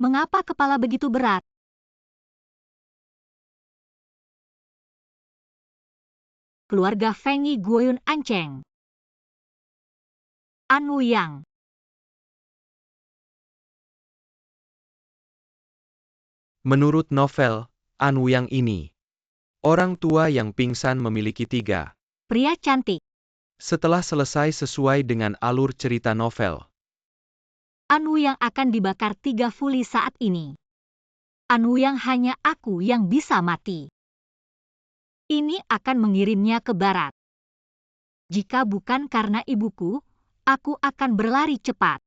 Mengapa kepala begitu berat? Keluarga Feng Yi Guoyun Anceng. An Wuyang. Menurut novel An Wuyang ini, orang tua yang pingsan memiliki 3 Pria cantik. setelah selesai sesuai dengan alur cerita novel. An Wuyang akan dibakar 3 fuli saat ini. An Wuyang hanya aku yang bisa mati. Ini akan mengirimnya ke barat. Jika bukan karena ibuku, aku akan berlari cepat.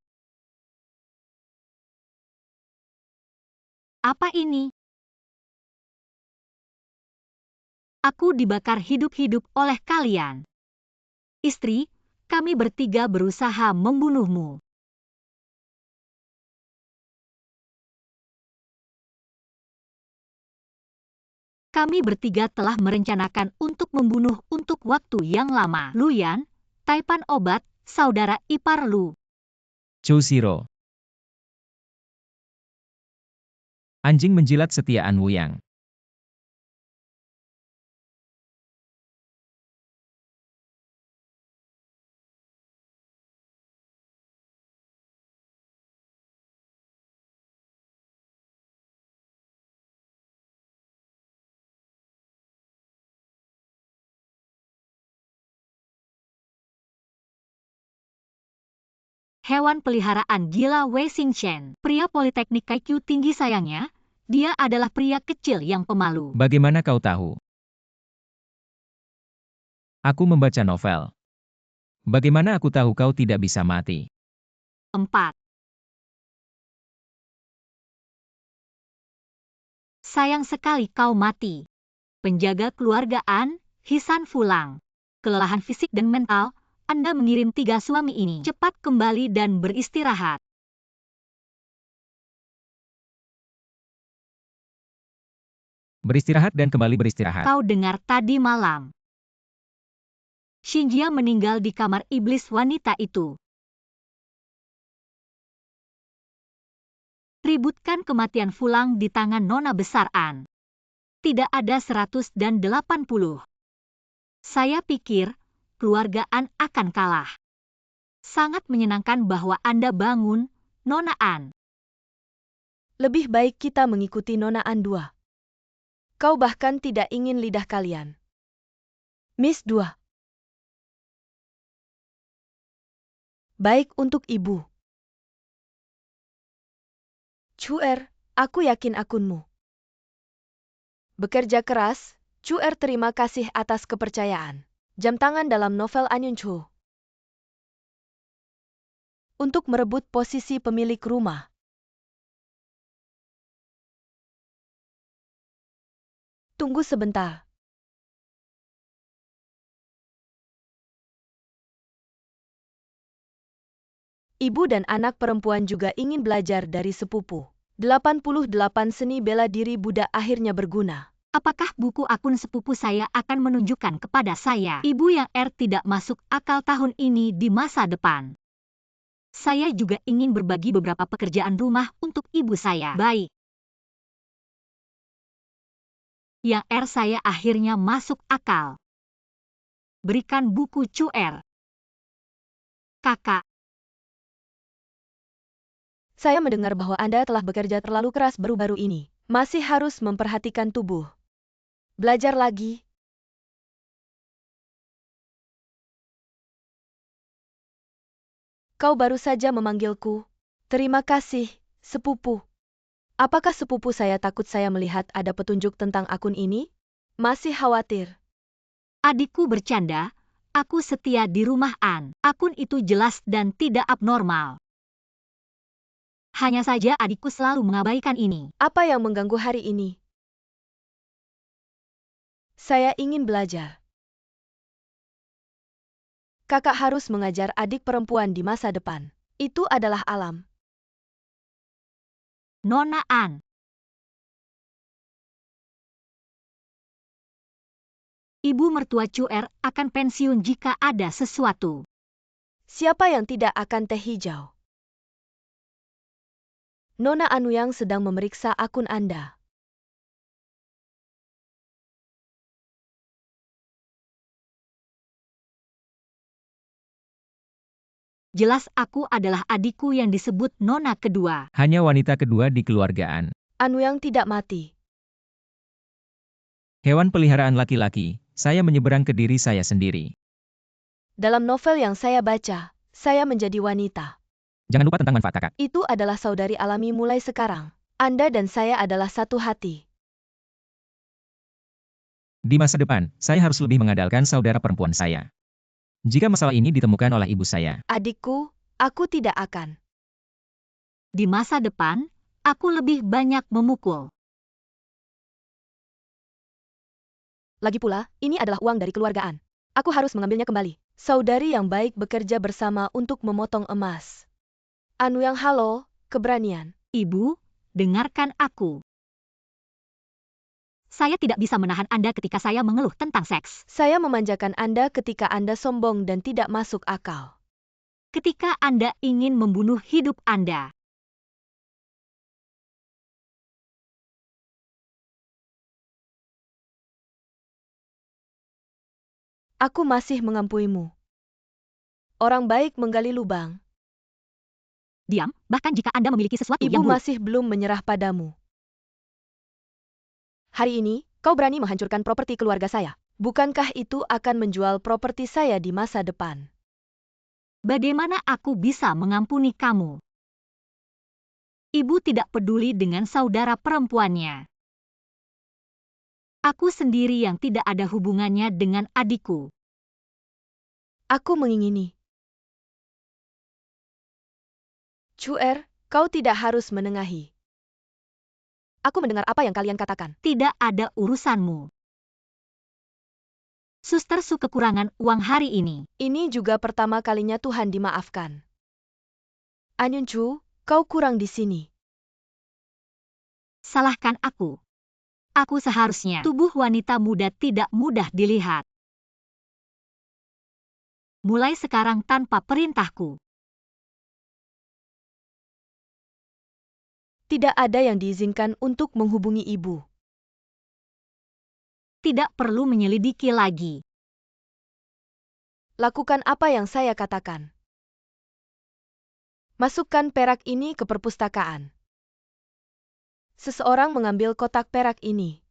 Apa ini? Aku dibakar hidup-hidup oleh kalian. Istri, kami bertiga berusaha membunuhmu. Kami bertiga telah merencanakan untuk membunuh untuk waktu yang lama. Luyan, Taipan Obat, saudara ipar Lu. Chou-shiro. Anjing menjilat setia An Wuyang. Hewan peliharaan gila Wei Xingchen. Pria politeknik IQ tinggi sayangnya, dia adalah pria kecil yang pemalu. Bagaimana kau tahu? Aku membaca novel. Bagaimana aku tahu kau tidak bisa mati? 4. Sayang sekali kau mati. Penjaga keluarga An, Hisan Fulang. Kelelahan fisik dan mental, Anda mengirim 3 suami ini. Cepat kembali dan beristirahat. Beristirahat dan kembali beristirahat. Kau dengar tadi malam. Xinjia meninggal di kamar iblis wanita itu. Ributkan kematian Fulang di tangan Nona besar An. Tidak ada 180. Saya pikir, keluarga An akan kalah. Sangat menyenangkan bahwa Anda bangun, Nona An. Lebih baik kita mengikuti Nona An 2. Kau bahkan tidak ingin lidah kalian. Miss 2. Baik untuk ibu. Chuer, aku yakin akunmu. Bekerja keras, Chuer terima kasih atas kepercayaan. Jam tangan dalam novel Anyunchu. Untuk merebut posisi pemilik rumah. Tunggu sebentar. Ibu dan anak perempuan juga ingin belajar dari sepupu. 88 seni bela diri budak akhirnya berguna. Apakah buku akun sepupu saya akan menunjukkan kepada saya ibu yang tidak masuk akal tahun ini di masa depan? Saya juga ingin berbagi beberapa pekerjaan rumah untuk ibu saya. Baik. Yang saya akhirnya masuk akal. Berikan buku Chuer. Kakak. Saya mendengar bahwa Anda telah bekerja terlalu keras baru-baru ini. Masih harus memperhatikan tubuh. Belajar lagi. Kau baru saja memanggilku. Terima kasih, sepupu. Apakah sepupu saya takut saya melihat ada petunjuk tentang akun ini? Masih khawatir. Adikku bercanda, aku setia di rumah An. Akun itu jelas dan tidak abnormal. Hanya saja adikku selalu mengabaikan ini. Apa yang mengganggu hari ini? Saya ingin belajar. Kakak harus mengajar adik perempuan di masa depan. Itu adalah alam. Nona An. Ibu mertua Chuer akan pensiun jika ada sesuatu. Siapa yang tidak akan teh hijau? Nona Anuyang sedang memeriksa akun Anda. Jelas aku adalah adikku yang disebut Nona kedua. Hanya wanita kedua di keluargaan. Anuyang tidak mati. Hewan peliharaan laki-laki, saya menyeberang ke diri saya sendiri. Dalam novel yang saya baca, saya menjadi wanita. Jangan lupa tentang manfaat kakak. Itu adalah saudari alami mulai sekarang. Anda dan saya adalah satu hati. Di masa depan, saya harus lebih mengandalkan saudara perempuan saya. Jika masalah ini ditemukan oleh ibu saya, Adikku, aku tidak akan. Di masa depan, aku lebih banyak memukul. Lagi pula, ini adalah uang dari keluargaan. Aku harus mengambilnya kembali. Saudari yang baik bekerja bersama untuk memotong emas. Anuyang, halo, keberanian. Ibu, dengarkan aku. Saya tidak bisa menahan Anda ketika saya mengeluh tentang seks. Saya memanjakan Anda ketika Anda sombong dan tidak masuk akal. Ketika Anda ingin membunuh hidup Anda. Aku masih mengampuimu. Orang baik menggali lubang. Diam, bahkan jika Anda memiliki sesuatu Ibu yang buruk. masih belum menyerah padamu. Hari ini, kau berani menghancurkan properti keluarga saya. Bukankah itu akan menjual properti saya di masa depan? Bagaimana aku bisa mengampuni kamu? Ibu tidak peduli dengan saudara perempuannya. Aku sendiri yang tidak ada hubungannya dengan adikku. Aku mengingini. Chuer, kau tidak harus menengahi. Aku mendengar apa yang kalian katakan. Tidak ada urusanmu. Suster Su kekurangan uang hari ini. Ini juga pertama kalinya Tuhan dimaafkan. Anyun Chu, kau kurang di sini. Salahkan aku. Aku seharusnya. Tubuh wanita muda tidak mudah dilihat. Mulai sekarang tanpa perintahku. Tidak ada yang diizinkan untuk menghubungi ibu. Tidak perlu menyelidiki lagi. Lakukan apa yang saya katakan. Masukkan perak ini ke perpustakaan. Seseorang mengambil kotak perak ini.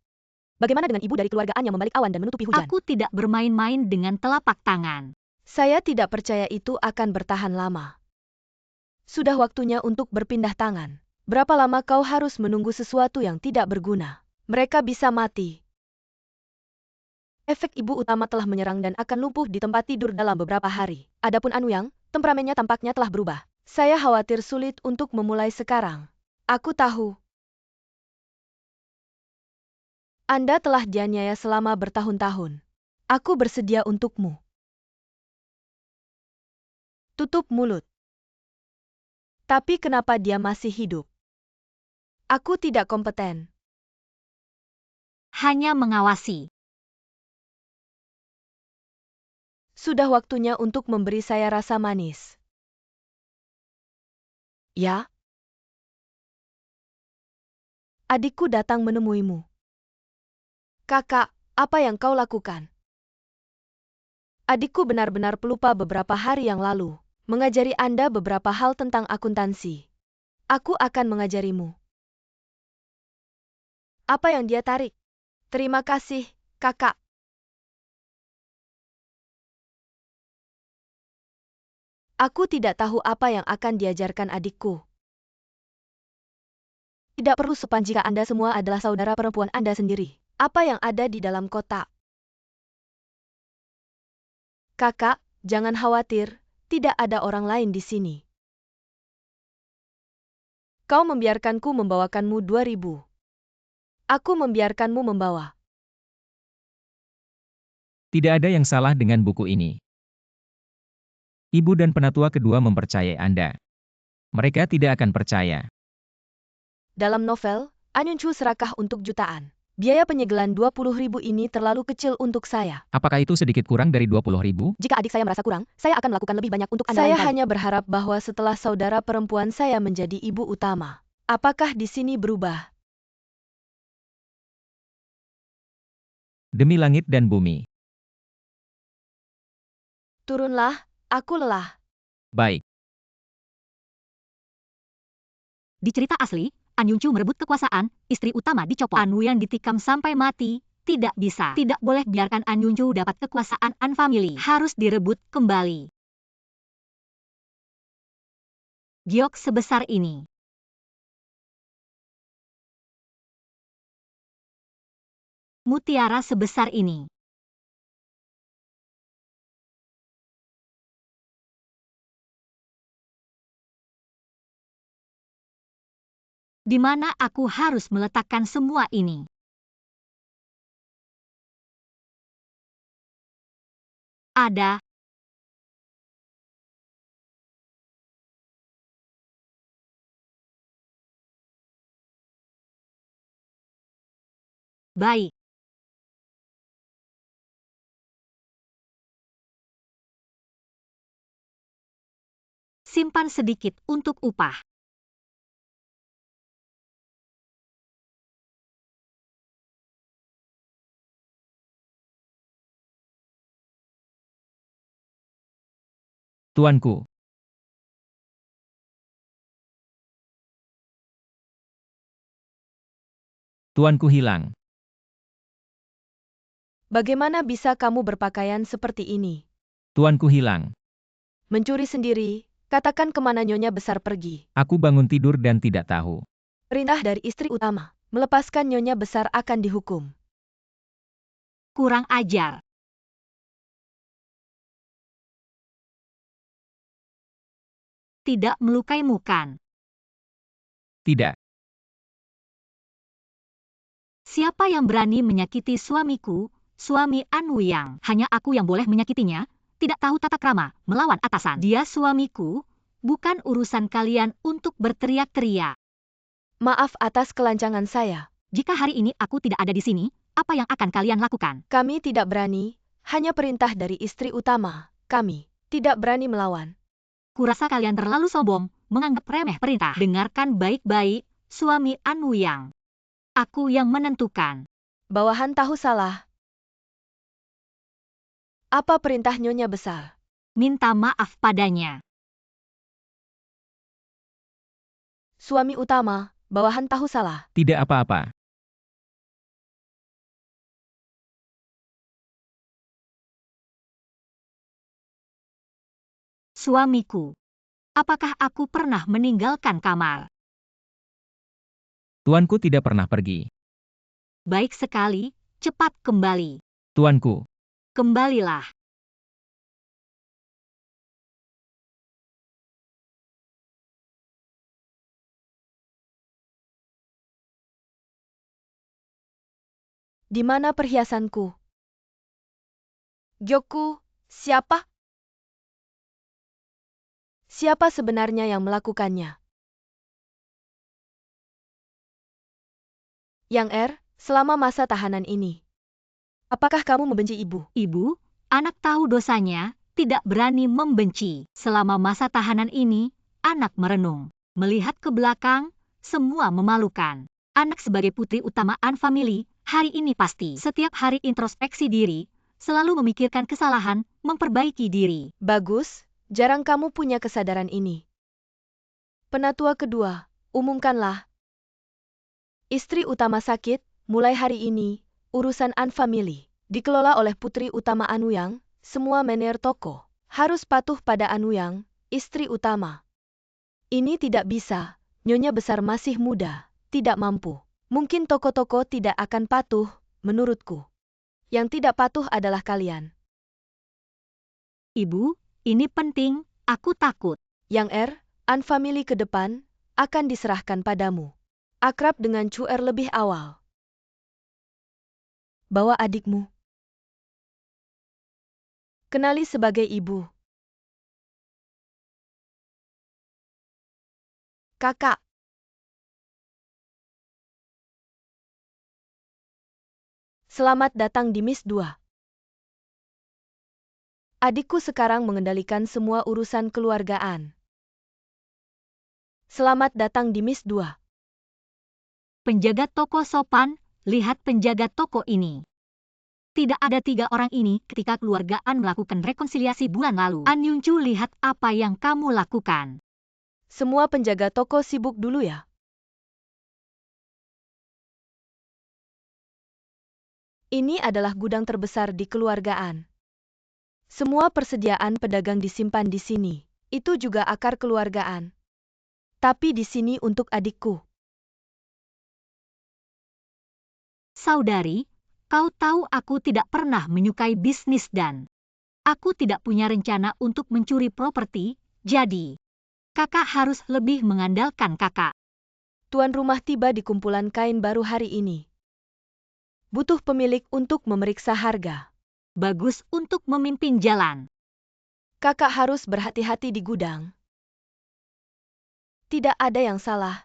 Bagaimana dengan ibu dari keluargaan yang membalik awan dan menutupi hujan? Aku tidak bermain-main dengan telapak tangan. Saya tidak percaya itu akan bertahan lama. Sudah waktunya untuk berpindah tangan. Berapa lama kau harus menunggu sesuatu yang tidak berguna? Mereka bisa mati. Efek ibu utama telah menyerang dan akan lumpuh di tempat tidur dalam beberapa hari. Adapun Anuyang, temperamennya tampaknya telah berubah. Saya khawatir sulit untuk memulai sekarang. Aku tahu. Anda telah dianiaya selama bertahun-tahun. Aku bersedia untukmu. Tutup mulut. Tapi kenapa dia masih hidup? Aku tidak kompeten. Hanya mengawasi. Sudah waktunya untuk memberi saya rasa manis. Ya? Adikku datang menemuimu. Kakak, apa yang kau lakukan? Adikku benar-benar pelupa beberapa hari yang lalu. Mengajari Anda beberapa hal tentang akuntansi. Aku akan mengajarimu. Apa yang dia tarik? Terima kasih, kakak. Aku tidak tahu apa yang akan diajarkan adikku. Tidak perlu sopan jika Anda semua adalah saudara perempuan Anda sendiri. Apa yang ada di dalam kotak? Kakak, jangan khawatir, tidak ada orang lain di sini. Kau membiarkanku membawakanmu 2000. Aku membiarkanmu membawa. Tidak ada yang salah dengan buku ini. Ibu dan penatua kedua mempercayai Anda. Mereka tidak akan percaya. Dalam novel, Anyun Chu serakah untuk jutaan. Biaya penyegelan 20.000 ini terlalu kecil untuk saya. Apakah itu sedikit kurang dari 20.000? Jika adik saya merasa kurang, saya akan melakukan lebih banyak untuk Anda. Saya hanya berharap bahwa setelah saudara perempuan saya menjadi ibu utama, Apakah di sini berubah? Demi langit dan bumi. Turunlah, aku lelah. Baik. Di cerita asli, An Yunchu merebut kekuasaan, istri utama dicopot. An Wuyang ditikam sampai mati. Tidak bisa. Tidak boleh biarkan An Yunchu dapat kekuasaan An Family. Harus direbut kembali. Giok sebesar ini. Mutiara sebesar ini. Di mana aku harus meletakkan semua ini? Ada. Baik. Simpan sedikit untuk upah. Tuanku. Tuanku hilang. Bagaimana bisa kamu berpakaian seperti ini? Tuanku hilang. Mencuri sendiri, katakan kemana Nyonya Besar pergi. Aku bangun tidur dan tidak tahu. Perintah dari istri utama, melepaskan Nyonya Besar akan dihukum. Kurang ajar. Tidak melukaimu kan? Tidak. Siapa yang berani menyakiti suamiku, suami An Wuyang? Hanya aku yang boleh menyakitinya? Tidak tahu tata krama, melawan atasan. Dia suamiku, bukan urusan kalian untuk berteriak-teriak. Maaf atas kelancangan saya. Jika hari ini aku tidak ada di sini, apa yang akan kalian lakukan? Kami tidak berani, hanya perintah dari istri utama. Kami tidak berani melawan. Kurasa kalian terlalu sombong, menganggap remeh perintah. Dengarkan baik-baik, suami An Wuyang. Aku yang menentukan. Bawahan tahu salah. Apa perintah Nyonya Besar? Minta maaf padanya. Suami utama, bawahan tahu salah. Tidak apa-apa. Suamiku. Apakah aku pernah meninggalkan kamar? Tuanku tidak pernah pergi. Baik sekali, cepat kembali. Tuanku. Kembalilah. Di mana perhiasanku? Gyokku, siapa? Siapa sebenarnya yang melakukannya? Yang selama masa tahanan ini, apakah kamu membenci ibu? Ibu, anak tahu dosanya, tidak berani membenci. Selama masa tahanan ini, anak merenung. Melihat ke belakang, semua memalukan. Anak sebagai putri utama An Family, hari ini pasti. Setiap hari introspeksi diri, selalu memikirkan kesalahan, memperbaiki diri. Bagus, jarang kamu punya kesadaran ini. Penatua kedua, umumkanlah. Istri utama sakit, mulai hari ini, urusan An Family dikelola oleh putri utama An Wuyang, semua manajer toko harus patuh pada An Wuyang, istri utama. Ini tidak bisa, Nyonya Besar masih muda, tidak mampu. Mungkin toko-toko tidak akan patuh, menurutku. Yang tidak patuh adalah kalian. Ibu, ini penting, aku takut. Yang An Family ke depan, akan diserahkan padamu. Akrab dengan Chu lebih awal. Bawa adikmu. Kenali sebagai ibu. Kakak. Selamat datang di Miss 2. Adikku sekarang mengendalikan semua urusan keluargaan. Selamat datang di Miss 2. Penjaga toko sopan, lihat penjaga toko ini. Tidak ada 3 orang ini ketika keluarga An melakukan rekonsiliasi bulan lalu. An Yuncu, lihat apa yang kamu lakukan. Semua penjaga toko sibuk dulu ya. Ini adalah gudang terbesar di keluargaan. Semua persediaan pedagang disimpan di sini. Itu juga akar keluargaan. Tapi di sini untuk adikku. Saudari, kau tahu aku tidak pernah menyukai bisnis dan aku tidak punya rencana untuk mencuri properti, jadi kakak harus lebih mengandalkan kakak. Tuan rumah tiba di kumpulan kain baru hari ini. Butuh pemilik untuk memeriksa harga. Bagus untuk memimpin jalan. Kakak harus berhati-hati di gudang. Tidak ada yang salah.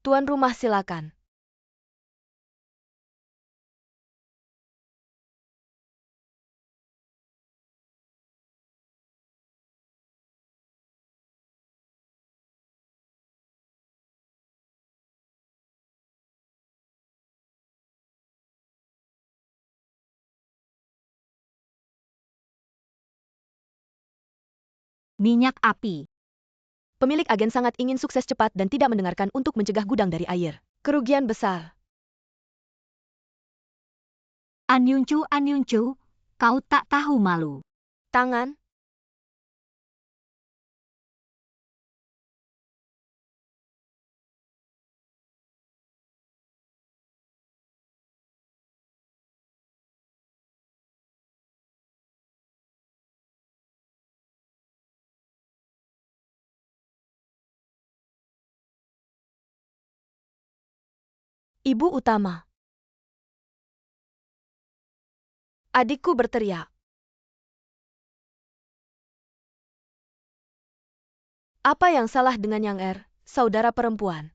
Tuan rumah silakan. Minyak api. Pemilik agen sangat ingin sukses cepat dan tidak mendengarkan untuk mencegah gudang dari air. Kerugian besar. An Yuncu, kau tak tahu malu. Tangan. Ibu utama. Adikku berteriak. Apa yang salah dengan Yang saudara perempuan?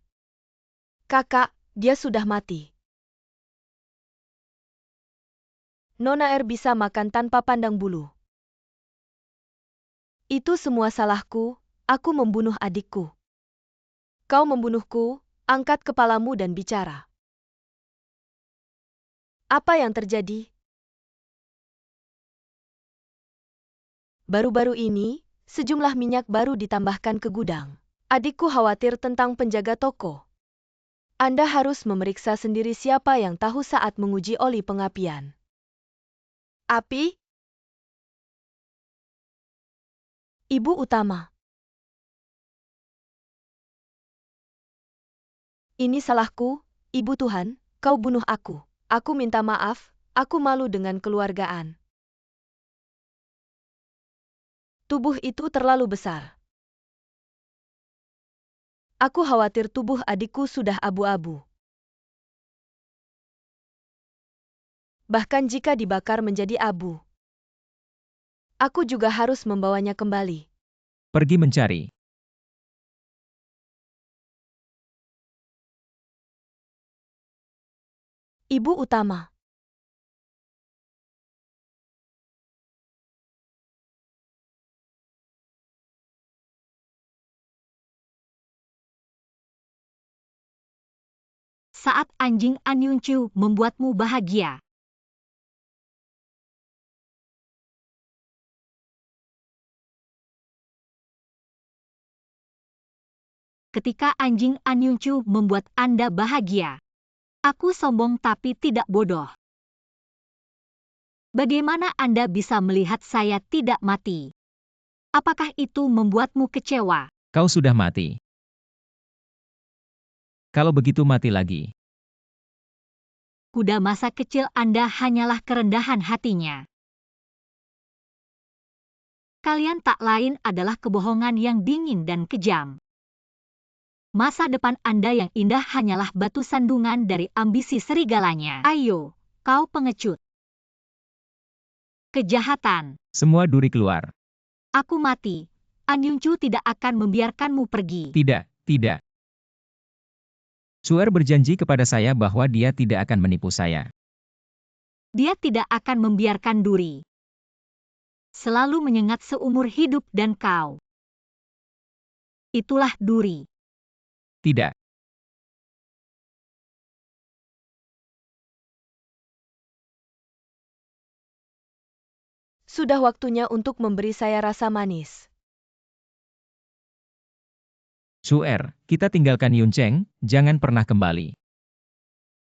Kakak, dia sudah mati. Nona bisa makan tanpa pandang bulu. Itu semua salahku, aku membunuh adikku. Kau membunuhku, angkat kepalamu dan bicara. Apa yang terjadi? Baru-baru ini, sejumlah minyak baru ditambahkan ke gudang. Adikku khawatir tentang penjaga toko. Anda harus memeriksa sendiri siapa yang tahu saat menguji oli pengapian. Api? Ibu utama. Ini salahku, Ibu Tuhan, kau bunuh aku. Aku minta maaf, aku malu dengan keluargaan. Tubuh itu terlalu besar. Aku khawatir tubuh adikku sudah abu-abu. Bahkan jika dibakar menjadi abu. Aku juga harus membawanya kembali. Pergi mencari. Ibu utama. Saat anjing An Yuncu membuatmu bahagia. Ketika anjing An Yuncu membuat Anda bahagia. Aku sombong tapi tidak bodoh. Bagaimana Anda bisa melihat saya tidak mati? Apakah itu membuatmu kecewa? Kau sudah mati. Kalau begitu mati lagi. Kuda masa kecil Anda hanyalah kerendahan hatinya. Kalian tak lain adalah kebohongan yang dingin dan kejam. Masa depan Anda yang indah hanyalah batu sandungan dari ambisi serigalanya. Ayo, kau pengecut. Kejahatan. Semua duri keluar. Aku mati. An Yuncu tidak akan membiarkanmu pergi. Tidak. Suer berjanji kepada saya bahwa dia tidak akan menipu saya. Dia tidak akan membiarkan duri. Selalu menyengat seumur hidup dan kau. Itulah duri. Tidak. Sudah waktunya untuk memberi saya rasa manis. Chuer, kita tinggalkan Yuncheng, jangan pernah kembali.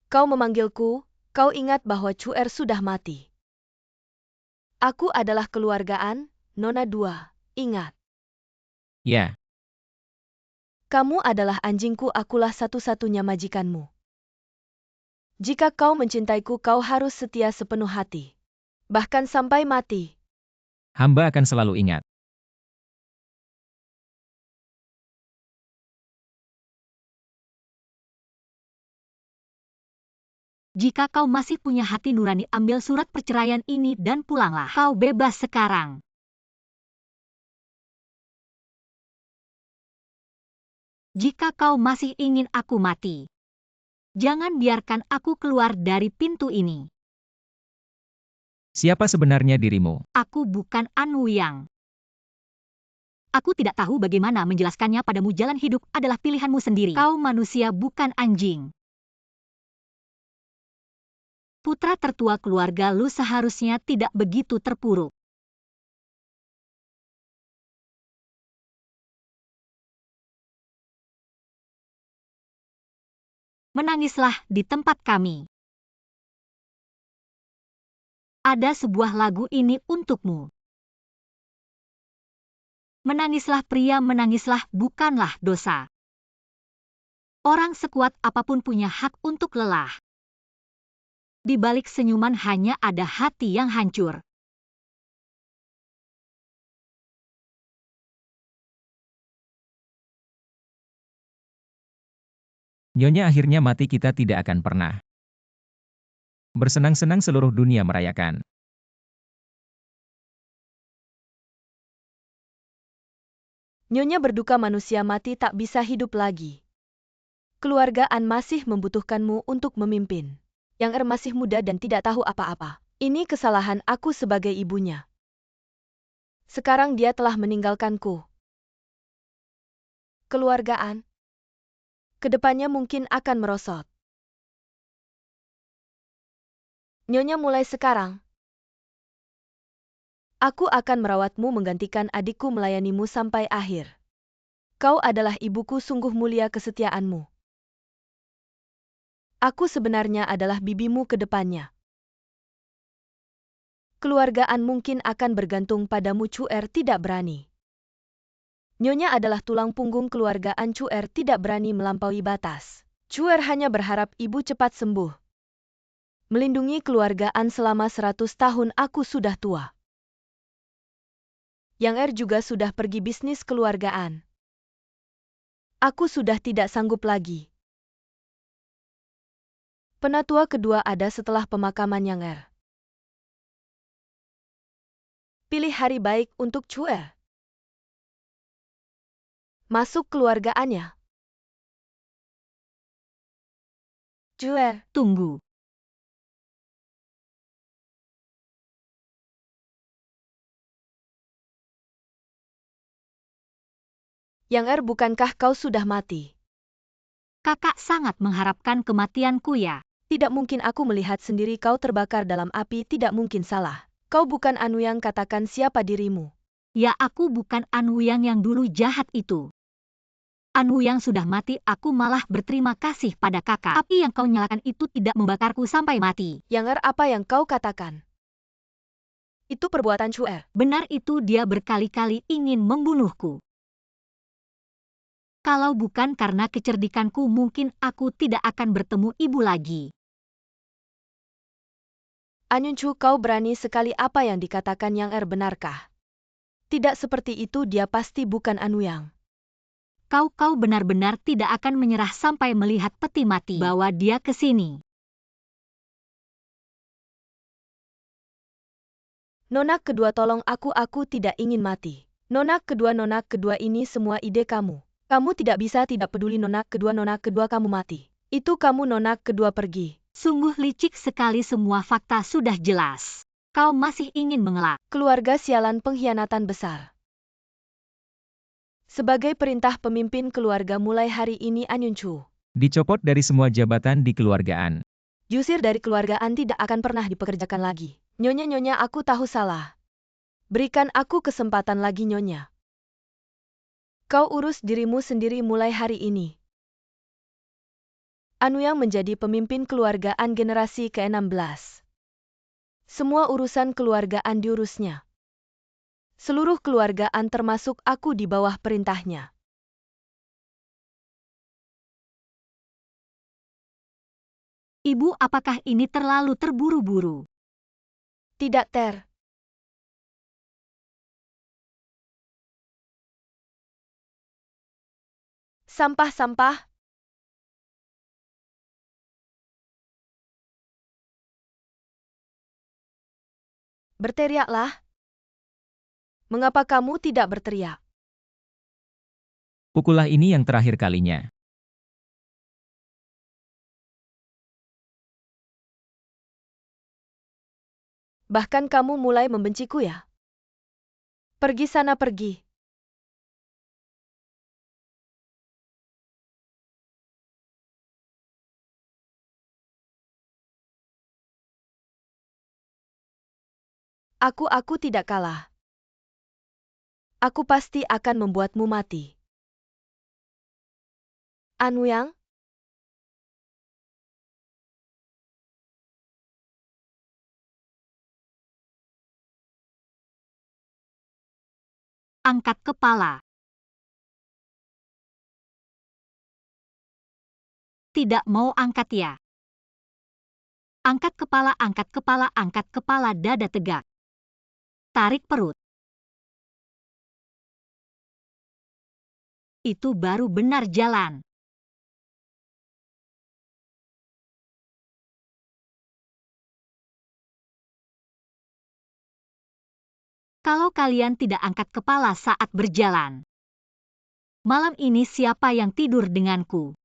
Kau memanggilku, kau ingat bahwa Chuer sudah mati. Aku adalah keluargaan, Nona 2, ingat. Ya, Kamu adalah anjingku, akulah satu-satunya majikanmu. Jika kau mencintaiku, kau harus setia sepenuh hati. Bahkan sampai mati. hamba akan selalu ingat. Jika kau masih punya hati nurani, ambil surat perceraian ini dan pulanglah. Kau bebas sekarang. Jika kau masih ingin aku mati, jangan biarkan aku keluar dari pintu ini. Siapa sebenarnya dirimu? Aku bukan An Wuyang. Aku tidak tahu bagaimana menjelaskannya padamu. Jalan hidup adalah pilihanmu sendiri. Kau manusia, bukan anjing. Putra tertua keluarga lu seharusnya tidak begitu terpuruk. Menangislah di tempat kami. Ada sebuah lagu ini untukmu. Menangislah pria, menangislah, bukanlah dosa. Orang sekuat apapun punya hak untuk lelah. Di balik senyuman hanya ada hati yang hancur. Nyonya akhirnya mati, kita tidak akan pernah. Bersenang-senang seluruh dunia merayakan. Nyonya berduka, manusia mati tak bisa hidup lagi. Keluarga An masih membutuhkanmu untuk memimpin. Yang masih muda dan tidak tahu apa-apa. Ini kesalahan aku sebagai ibunya. Sekarang dia telah meninggalkanku. Keluarga An kedepannya mungkin akan merosot. Nyonya, mulai sekarang, aku akan merawatmu, menggantikan adikku, melayanimu sampai akhir. Kau adalah ibuku, sungguh mulia kesetiaanmu. Aku sebenarnya adalah bibimu ke depannya. Keluargaan mungkin akan bergantung padamu. Chuer tidak berani. Nyonya adalah tulang punggung keluargaan. Chuer tidak berani melampaui batas. Chuer hanya berharap ibu cepat sembuh. Melindungi keluargaan selama 100 tahun. Aku sudah tua. Yang juga sudah pergi bisnis keluargaan. Aku sudah tidak sanggup lagi. Penatua kedua ada setelah pemakaman Yang. Pilih hari baik untuk Chuer. Masuk keluargaannya. Chuer, Tunggu. Yang bukankah kau sudah mati? Kakak sangat mengharapkan kematianku ya. Tidak mungkin, aku melihat sendiri kau terbakar dalam api, tidak mungkin salah. Kau bukan An Wuyang, katakan siapa dirimu. Ya, aku bukan An Wuyang yang dulu jahat itu. An Wuyang sudah mati, aku malah berterima kasih pada kakak. Api yang kau nyalakan itu tidak membakarku sampai mati. Yang apa yang kau katakan? Itu perbuatan Chuer. Benar, itu dia berkali-kali ingin membunuhku. Kalau bukan karena kecerdikanku, mungkin aku tidak akan bertemu ibu lagi. Anyuncu, kau berani sekali. Apa yang dikatakan Yang benarkah? Tidak seperti itu, dia pasti bukan An Wuyang. Kau benar-benar tidak akan menyerah sampai melihat peti mati. Bawa dia ke sini. Nona kedua, tolong aku tidak ingin mati. Nona kedua, ini semua ide kamu. Kamu tidak bisa tidak peduli. Nona kedua kamu mati. Itu kamu. Nona kedua pergi. Sungguh licik sekali, semua fakta sudah jelas. Kau masih ingin mengelak. Keluarga sialan pengkhianatan besar. Sebagai perintah pemimpin keluarga mulai hari ini An Yunchu Dicopot dari semua jabatan di keluargaan. diusir dari keluargaan, tidak akan pernah dipekerjakan lagi. Nyonya, aku tahu salah. Berikan aku kesempatan lagi, Nyonya. Kau urus dirimu sendiri mulai hari ini. An Wuyang menjadi pemimpin keluargaan generasi ke-16. Semua urusan keluargaan diurusnya. Seluruh keluargaan termasuk aku di bawah perintahnya. Ibu, apakah ini terlalu terburu-buru? Tidak, Ter. Sampah-sampah. Berteriaklah. Mengapa kamu tidak berteriak? Pukullah ini yang terakhir kalinya. Bahkan kamu mulai membenciku ya? Pergi sana, pergi. Aku tidak kalah. Aku pasti akan membuatmu mati. An Wuyang? Angkat kepala. Tidak mau angkat ya? Angkat kepala, angkat kepala, angkat kepala, dada tegak. Tarik perut. Itu baru benar jalan. Kalau kalian tidak angkat kepala saat berjalan, malam ini siapa yang tidur denganku?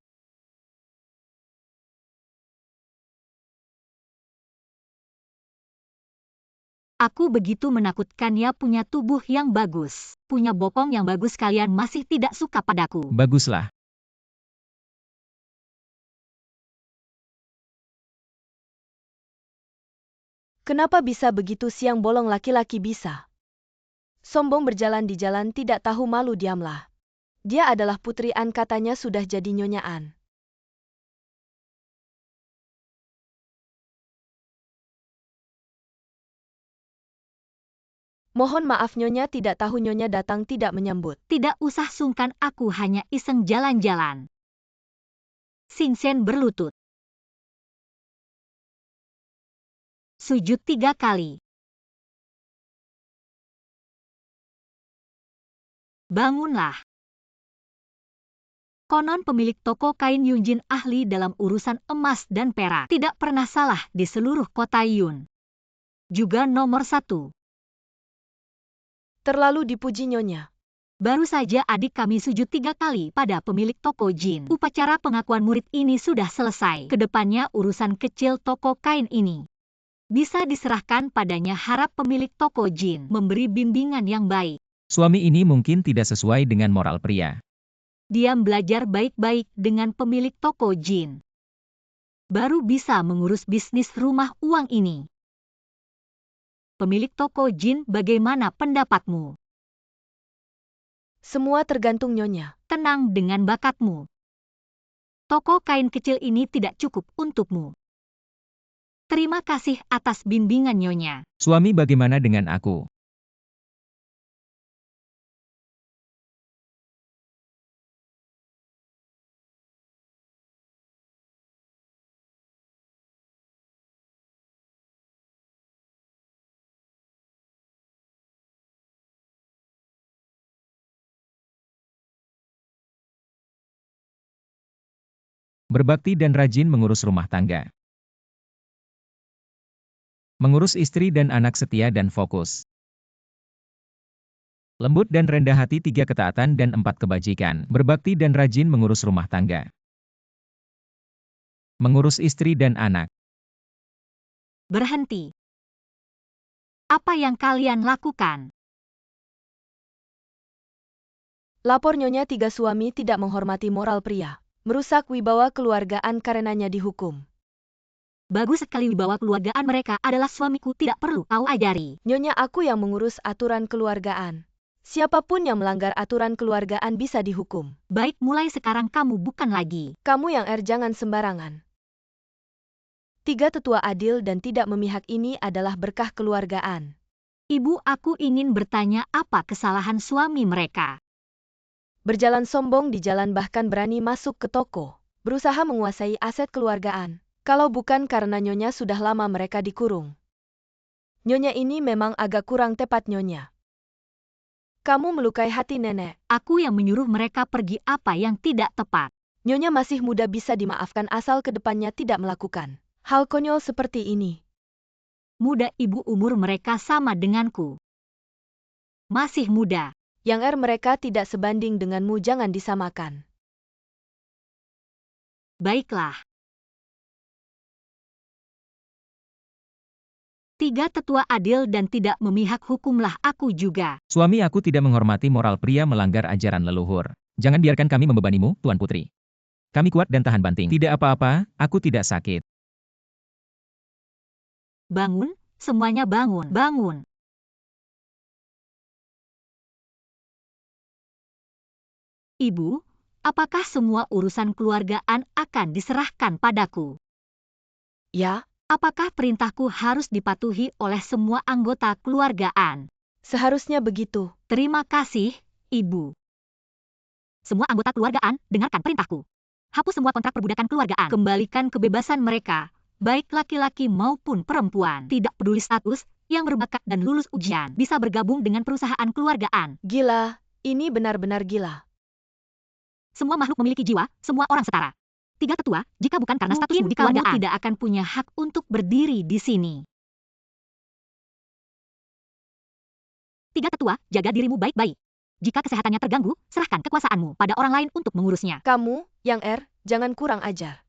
Aku begitu menakutkannya, punya tubuh yang bagus, punya bokong yang bagus, kalian masih tidak suka padaku. Baguslah. Kenapa bisa begitu siang bolong, laki-laki bisa? Sombong berjalan di jalan, tidak tahu malu, diamlah. Dia adalah putri An, katanya sudah jadi Nyonya An. Mohon maaf Nyonya, tidak tahu Nyonya datang tidak menyambut. Tidak usah sungkan, aku hanya iseng jalan-jalan. Xingchen berlutut. Sujud 3 kali. Bangunlah. Konon pemilik toko kain Yunjin ahli dalam urusan emas dan perak. Tidak pernah salah di seluruh kota Yun. Juga nomor 1. Terlalu dipuji Nyonya. Baru saja adik kami sujud 3 kali pada pemilik toko Jin. Upacara pengakuan murid ini sudah selesai. Kedepannya urusan kecil toko kain ini bisa diserahkan padanya. Harap pemilik toko Jin memberi bimbingan yang baik. Suami ini mungkin tidak sesuai dengan moral pria. Diam, belajar baik-baik dengan pemilik toko Jin. Baru bisa mengurus bisnis rumah uang ini. Pemilik toko Jin, bagaimana pendapatmu? Semua tergantung Nyonya. Tenang dengan bakatmu. Toko kain kecil ini tidak cukup untukmu. Terima kasih atas bimbingan Nyonya. Suami, bagaimana dengan aku? Berbakti dan rajin mengurus rumah tangga. Mengurus istri dan anak, setia dan fokus. Lembut dan rendah hati, 3 ketaatan dan 4 kebajikan. Berbakti dan rajin mengurus rumah tangga. Mengurus istri dan anak. Berhenti. Apa yang kalian lakukan? Lapor Nyonya, 3 suami tidak menghormati moral pria. Merusak wibawa keluargaan karenanya dihukum. Bagus sekali, wibawa keluargaan mereka adalah suamiku, tidak perlu kau ajari. Nyonya, aku yang mengurus aturan keluargaan. Siapapun yang melanggar aturan keluargaan bisa dihukum. Baik, mulai sekarang kamu bukan lagi. Kamu yang jangan sembarangan. 3 tetua adil dan tidak memihak ini adalah berkah keluargaan. Ibu, aku ingin bertanya apa kesalahan suami mereka. Berjalan sombong di jalan, bahkan berani masuk ke toko. Berusaha menguasai aset keluargaan. Kalau bukan karena Nyonya sudah lama mereka dikurung. Nyonya ini memang agak kurang tepat, Nyonya. Kamu melukai hati nenek. Aku yang menyuruh mereka pergi, apa yang tidak tepat. Nyonya masih muda, bisa dimaafkan asal kedepannya tidak melakukan hal konyol seperti ini. Muda, ibu, umur mereka sama denganku. Masih muda. Yang mereka tidak sebanding denganmu, jangan disamakan. Baiklah. 3 tetua adil dan tidak memihak, hukumlah aku juga. Suami aku tidak menghormati moral pria, melanggar ajaran leluhur. Jangan biarkan kami membebanimu, Tuan Putri. Kami kuat dan tahan banting. Tidak apa-apa, aku tidak sakit. Bangun, semuanya bangun, bangun. Ibu, apakah semua urusan keluargaan akan diserahkan padaku? Ya, Apakah perintahku harus dipatuhi oleh semua anggota keluargaan? seharusnya begitu. Terima kasih, Ibu. Semua anggota keluargaan, dengarkan perintahku. Hapus semua kontrak perbudakan keluargaan. Kembalikan kebebasan mereka, baik laki-laki maupun perempuan. Tidak peduli status, yang berbakat dan lulus ujian bisa bergabung dengan perusahaan keluargaan. Gila, ini benar-benar gila. Semua makhluk memiliki jiwa, semua orang setara. 3 tetua, jika bukan karena statusmu di keluargaan, kamu tidak akan punya hak untuk berdiri di sini. 3 tetua, jaga dirimu baik-baik. Jika kesehatannya terganggu, serahkan kekuasaanmu pada orang lain untuk mengurusnya. Kamu, yang jangan kurang ajar.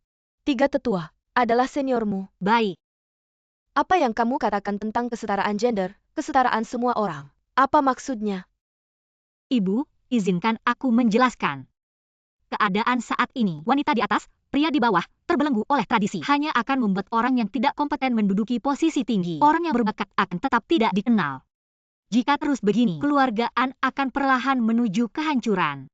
3 tetua adalah seniormu. Baik. Apa yang kamu katakan tentang kesetaraan gender, kesetaraan semua orang? Apa maksudnya? Ibu, izinkan aku menjelaskan. Keadaan saat ini, wanita di atas, pria di bawah, terbelenggu oleh tradisi. Hanya akan membuat orang yang tidak kompeten menduduki posisi tinggi. Orang yang berbakat akan tetap tidak dikenal. Jika terus begini, keluargaan akan perlahan menuju kehancuran.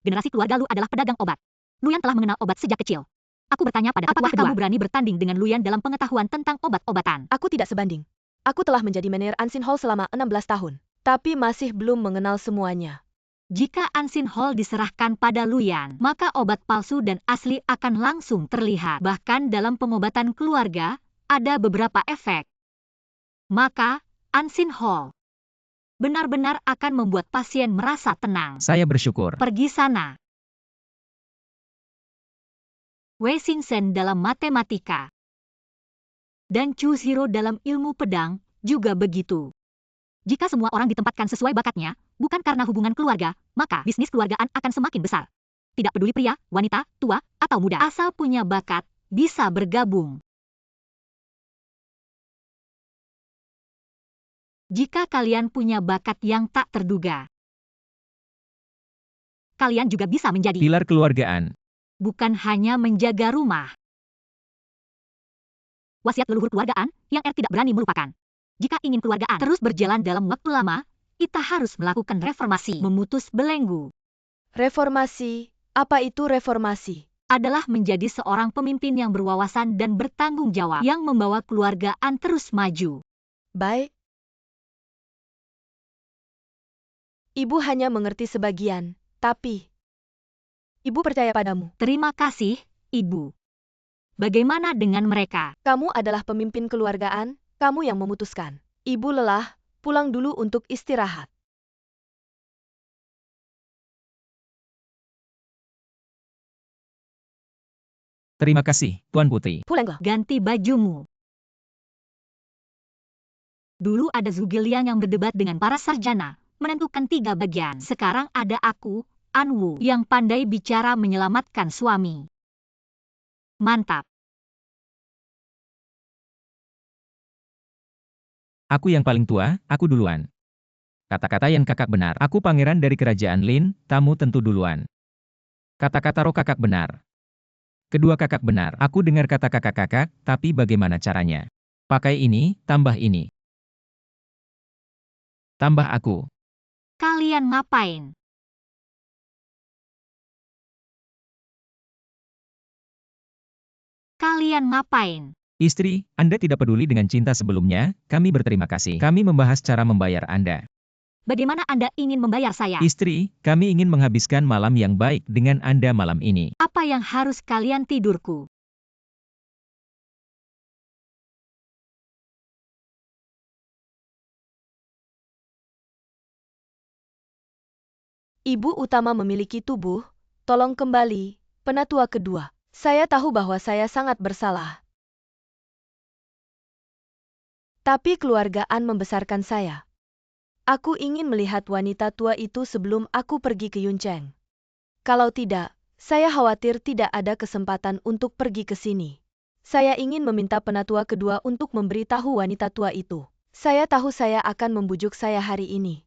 Generasi keluarga Lu adalah pedagang obat. Luyan telah mengenal obat sejak kecil. Aku bertanya pada apakah kamu berani bertanding dengan Luyan dalam pengetahuan tentang obat-obatan? Aku tidak sebanding. Aku telah menjadi manajer Ansin Hall selama 16 tahun. Tapi masih belum mengenal semuanya. Jika Ansin Hall diserahkan pada Luyan, maka obat palsu dan asli akan langsung terlihat. Bahkan dalam pengobatan keluarga, ada beberapa efek. Maka, Ansin Hall benar-benar akan membuat pasien merasa tenang. Saya bersyukur. Pergi sana. Wei Xingchen dalam matematika. Dan Chu Zhiro dalam ilmu pedang, juga begitu. Jika semua orang ditempatkan sesuai bakatnya, bukan karena hubungan keluarga, maka bisnis keluargaan akan semakin besar. Tidak peduli pria, wanita, tua, atau muda. Asal punya bakat, bisa bergabung. Jika kalian punya bakat yang tak terduga, kalian juga bisa menjadi Pilar keluargaan. bukan hanya menjaga rumah. Wasiat leluhur keluargaan, yang tidak berani melupakan. Jika ingin keluargaan terus berjalan dalam waktu lama, kita harus melakukan reformasi, memutus belenggu. Reformasi? Apa itu reformasi? Adalah menjadi seorang pemimpin yang berwawasan dan bertanggung jawab, yang membawa keluargaan terus maju. Baik. Ibu hanya mengerti sebagian, tapi Ibu percaya padamu. Terima kasih, Ibu. Bagaimana dengan mereka? Kamu adalah pemimpin keluargaan, kamu yang memutuskan. Ibu lelah, pulang dulu untuk istirahat. Terima kasih, Tuan Putri. Pulanglah. Ganti bajumu. Dulu ada Zhuge Liang yang berdebat dengan para sarjana, menentukan 3 bagian. Sekarang ada aku, An Wu, yang pandai bicara menyelamatkan suami. Mantap. Aku yang paling tua, aku duluan. Kata-kata yang kakak benar. Aku pangeran dari kerajaan Lin, kamu tentu duluan. Kata-kata roh kakak benar. Kedua kakak benar. Aku dengar kata kakak-kakak, tapi bagaimana caranya? Pakai ini, tambah ini. Tambah aku. Kalian ngapain? Kalian ngapain? Istri, Anda tidak peduli dengan cinta sebelumnya, kami berterima kasih. Kami membahas cara membayar Anda. Bagaimana Anda ingin membayar saya? Istri, kami ingin menghabiskan malam yang baik dengan Anda malam ini. Apa yang harus kalian tidurku? Ibu utama memiliki tubuh, tolong kembali, penatua kedua. Saya tahu bahwa saya sangat bersalah. Tapi keluarga An membesarkan saya. Aku ingin melihat wanita tua itu sebelum aku pergi ke Yunceng. Kalau tidak, saya khawatir tidak ada kesempatan untuk pergi ke sini. Saya ingin meminta penatua kedua untuk memberitahu wanita tua itu. Saya tahu saya akan membujuk saya hari ini.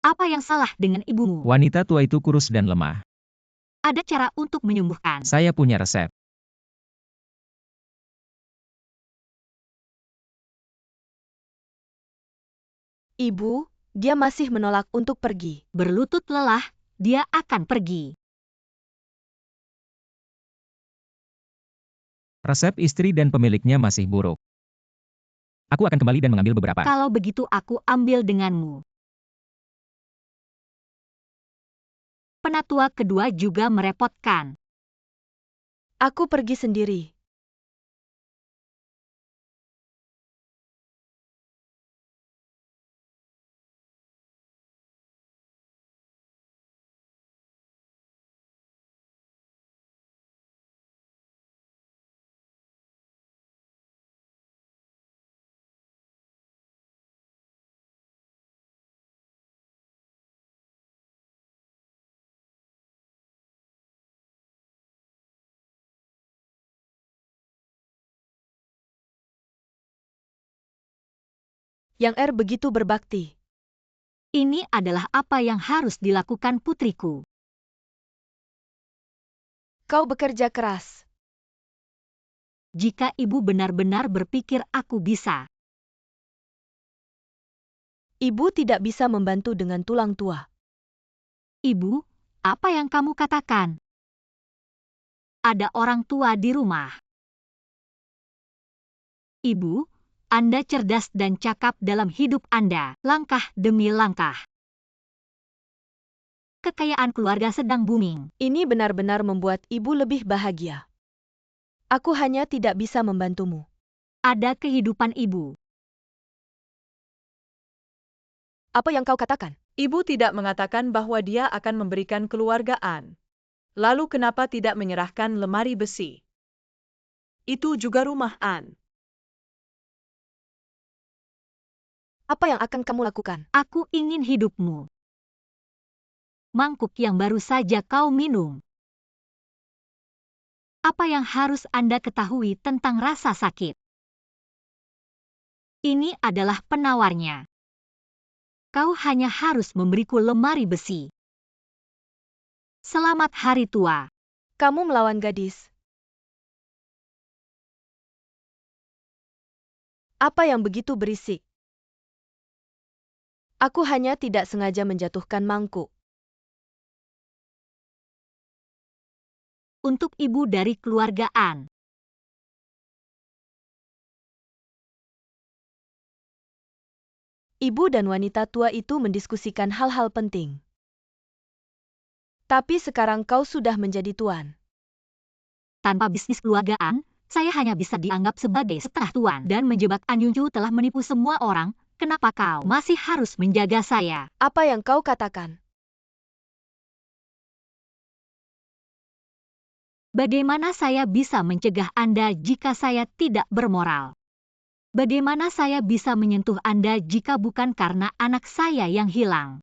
Apa yang salah dengan ibumu? Wanita tua itu kurus dan lemah. Ada cara untuk menyembuhkan. Saya punya resep. Ibu, dia masih menolak untuk pergi. Berlutut lelah, dia akan pergi. Resep istri dan pemiliknya masih buruk. Aku akan kembali dan mengambil beberapa. Kalau begitu aku ambil denganmu. Penatua kedua juga merepotkan. Aku pergi sendiri. Yang begitu berbakti. Ini adalah apa yang harus dilakukan putriku. Kau bekerja keras. Jika ibu benar-benar berpikir aku bisa. Ibu tidak bisa membantu dengan tulang tua. Ibu, apa yang kamu katakan? Ada orang tua di rumah. Ibu, Anda cerdas dan cakap dalam hidup Anda, langkah demi langkah. Kekayaan keluarga sedang booming. Ini benar-benar membuat ibu lebih bahagia. Aku hanya tidak bisa membantumu. Ada kehidupan ibu. Apa yang kau katakan? Ibu tidak mengatakan bahwa dia akan memberikan keluargaan. Lalu kenapa tidak menyerahkan lemari besi? Itu juga rumah An. Apa yang akan kamu lakukan? Aku ingin hidupmu. Mangkuk yang baru saja kau minum. Apa yang harus Anda ketahui tentang rasa sakit? Ini adalah penawarnya. Kau hanya harus memberiku lemari besi. Selamat hari tua. Kamu melawan gadis. Apa yang begitu berisik? Aku hanya tidak sengaja menjatuhkan mangkuk. Untuk ibu dari keluarga An. Ibu dan wanita tua itu mendiskusikan hal-hal penting. Tapi sekarang kau sudah menjadi tuan. Tanpa bisnis keluargaan, saya hanya bisa dianggap sebagai setengah tuan dan menjebak An Yunju telah menipu semua orang. Kenapa kau masih harus menjaga saya? Apa yang kau katakan? Bagaimana saya bisa mencegah Anda jika saya tidak bermoral? Bagaimana saya bisa menyentuh Anda jika bukan karena anak saya yang hilang?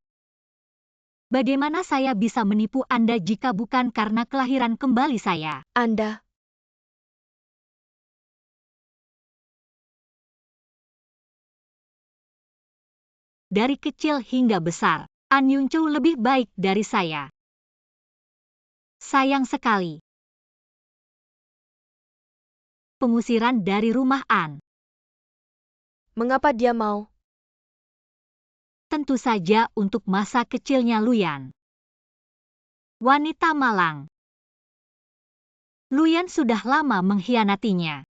Bagaimana saya bisa menipu Anda jika bukan karena kelahiran kembali saya? Anda, Dari kecil hingga besar, An Yuncu lebih baik dari saya. Sayang sekali. Pengusiran dari rumah An. mengapa dia mau? Tentu saja untuk masa kecilnya Luyan. Wanita malang. Luyan sudah lama mengkhianatinya.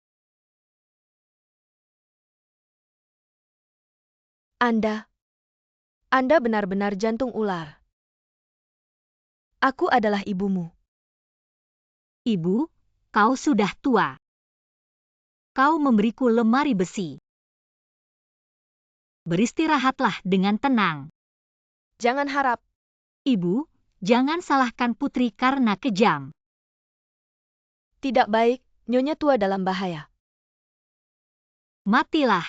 Anda benar-benar jantung ular. Aku adalah ibumu. Ibu, kau sudah tua. Kau memberiku lemari besi. Beristirahatlah dengan tenang. Jangan harap. Ibu, jangan salahkan putri karena kejam. Tidak baik, Nyonya tua dalam bahaya. Matilah.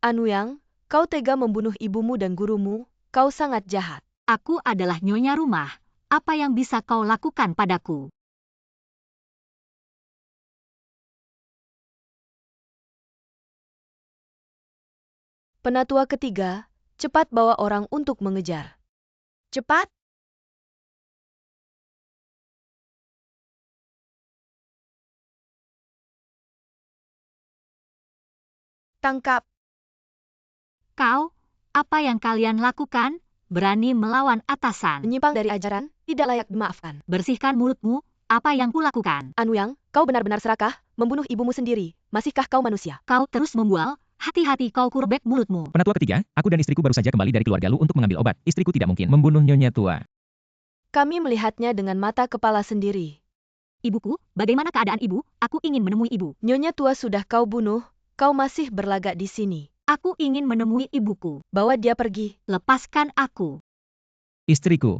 Anuyang, kau tega membunuh ibumu dan gurumu, kau sangat jahat. Aku adalah nyonya rumah. Apa yang bisa kau lakukan padaku? Penatua ketiga, cepat bawa orang untuk mengejar. Cepat! Tangkap! Kau, apa yang kalian lakukan? Berani melawan atasan. Menyimpang dari ajaran, tidak layak dimaafkan. Bersihkan mulutmu. Apa yang kulakukan? Anuyang, kau benar-benar serakah, membunuh ibumu sendiri. Masihkah kau manusia? Kau terus membual. Hati-hati kau kurbek mulutmu. Penatua ketiga, aku dan istriku baru saja kembali dari keluarga Lu untuk mengambil obat. Istriku tidak mungkin membunuh Nyonya tua. Kami melihatnya dengan mata kepala sendiri. Ibuku, bagaimana keadaan ibu? Aku ingin menemui ibu. Nyonya tua sudah kau bunuh, kau masih berlagak di sini. Aku ingin menemui ibuku. Bawa dia pergi. Lepaskan aku. Istriku,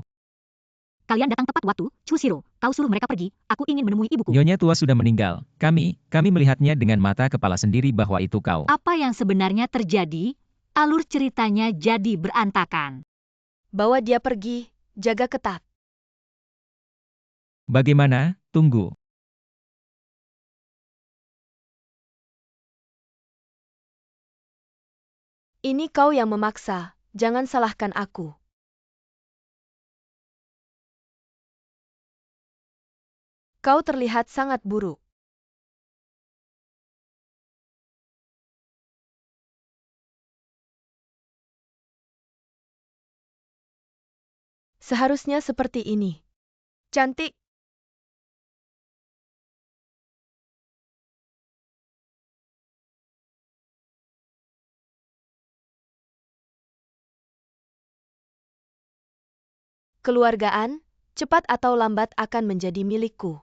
Kalian datang tepat waktu. Chusiro, kau suruh mereka pergi. Aku ingin menemui ibuku. Nyonya tua sudah meninggal. Kami melihatnya dengan mata kepala sendiri bahwa itu kau. Apa yang sebenarnya terjadi? Alur ceritanya jadi berantakan. Bawa dia pergi, jaga ketat. Bagaimana? Tunggu. Ini kau yang memaksa, jangan salahkan aku. Kau terlihat sangat buruk. Seharusnya seperti ini. Cantik. Keluargaan, cepat atau lambat akan menjadi milikku.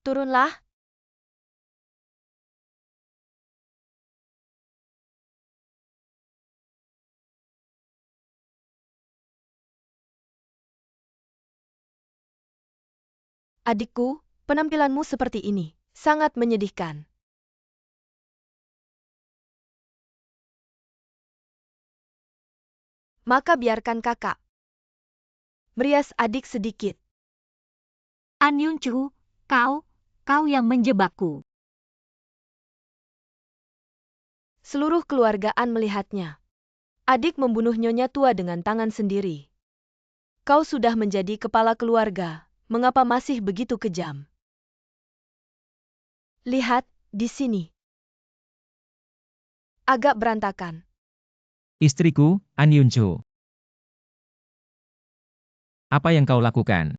Turunlah. Adikku, penampilanmu seperti ini. Sangat menyedihkan. Maka biarkan kakak merias adik sedikit. An Yuncu, kau yang menjebakku. Seluruh keluargaan melihatnya. Adik membunuh nyonya tua dengan tangan sendiri. Kau sudah menjadi kepala keluarga, mengapa masih begitu kejam? Lihat, di sini. Agak berantakan. Istriku, An Yuncu. Apa yang kau lakukan?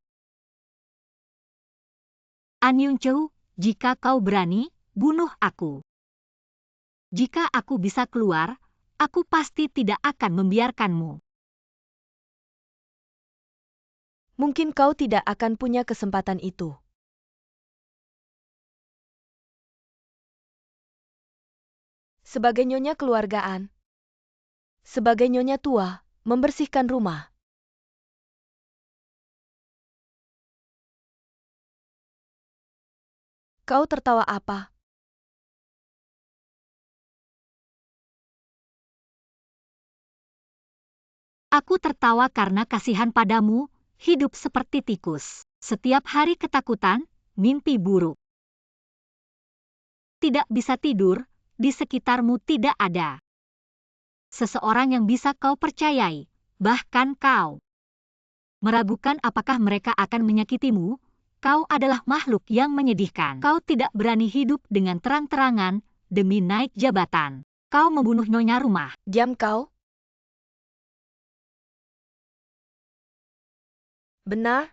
An Yuncu, Jika kau berani, bunuh aku. Jika aku bisa keluar, aku pasti tidak akan membiarkanmu. Mungkin kau tidak akan punya kesempatan itu. Sebagai nyonya keluargaan, sebagai nyonya tua, membersihkan rumah. Kau tertawa apa? Aku tertawa karena kasihan padamu, hidup seperti tikus. Setiap hari ketakutan, mimpi buruk. Tidak bisa tidur, di sekitarmu tidak ada seseorang yang bisa kau percayai, bahkan kau meragukan apakah mereka akan menyakitimu. Kau adalah makhluk yang menyedihkan. Kau tidak berani hidup dengan terang-terangan demi naik jabatan. Kau membunuh nyonya rumah. Diam kau. Benar?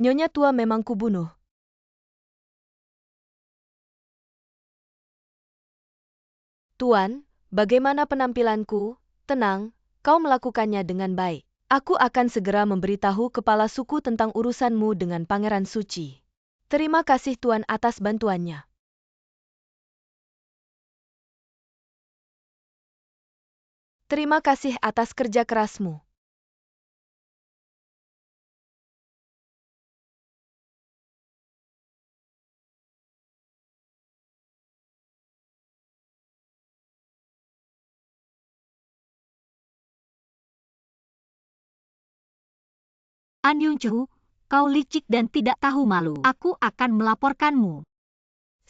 Nyonya tua memang kubunuh. Tuan, bagaimana penampilanku? Tenang, kau melakukannya dengan baik. Aku akan segera memberitahu kepala suku tentang urusanmu dengan Pangeran Suci. Terima kasih Tuan atas bantuannya. Terima kasih atas kerja kerasmu. An Yongchu, kau licik dan tidak tahu malu. Aku akan melaporkanmu.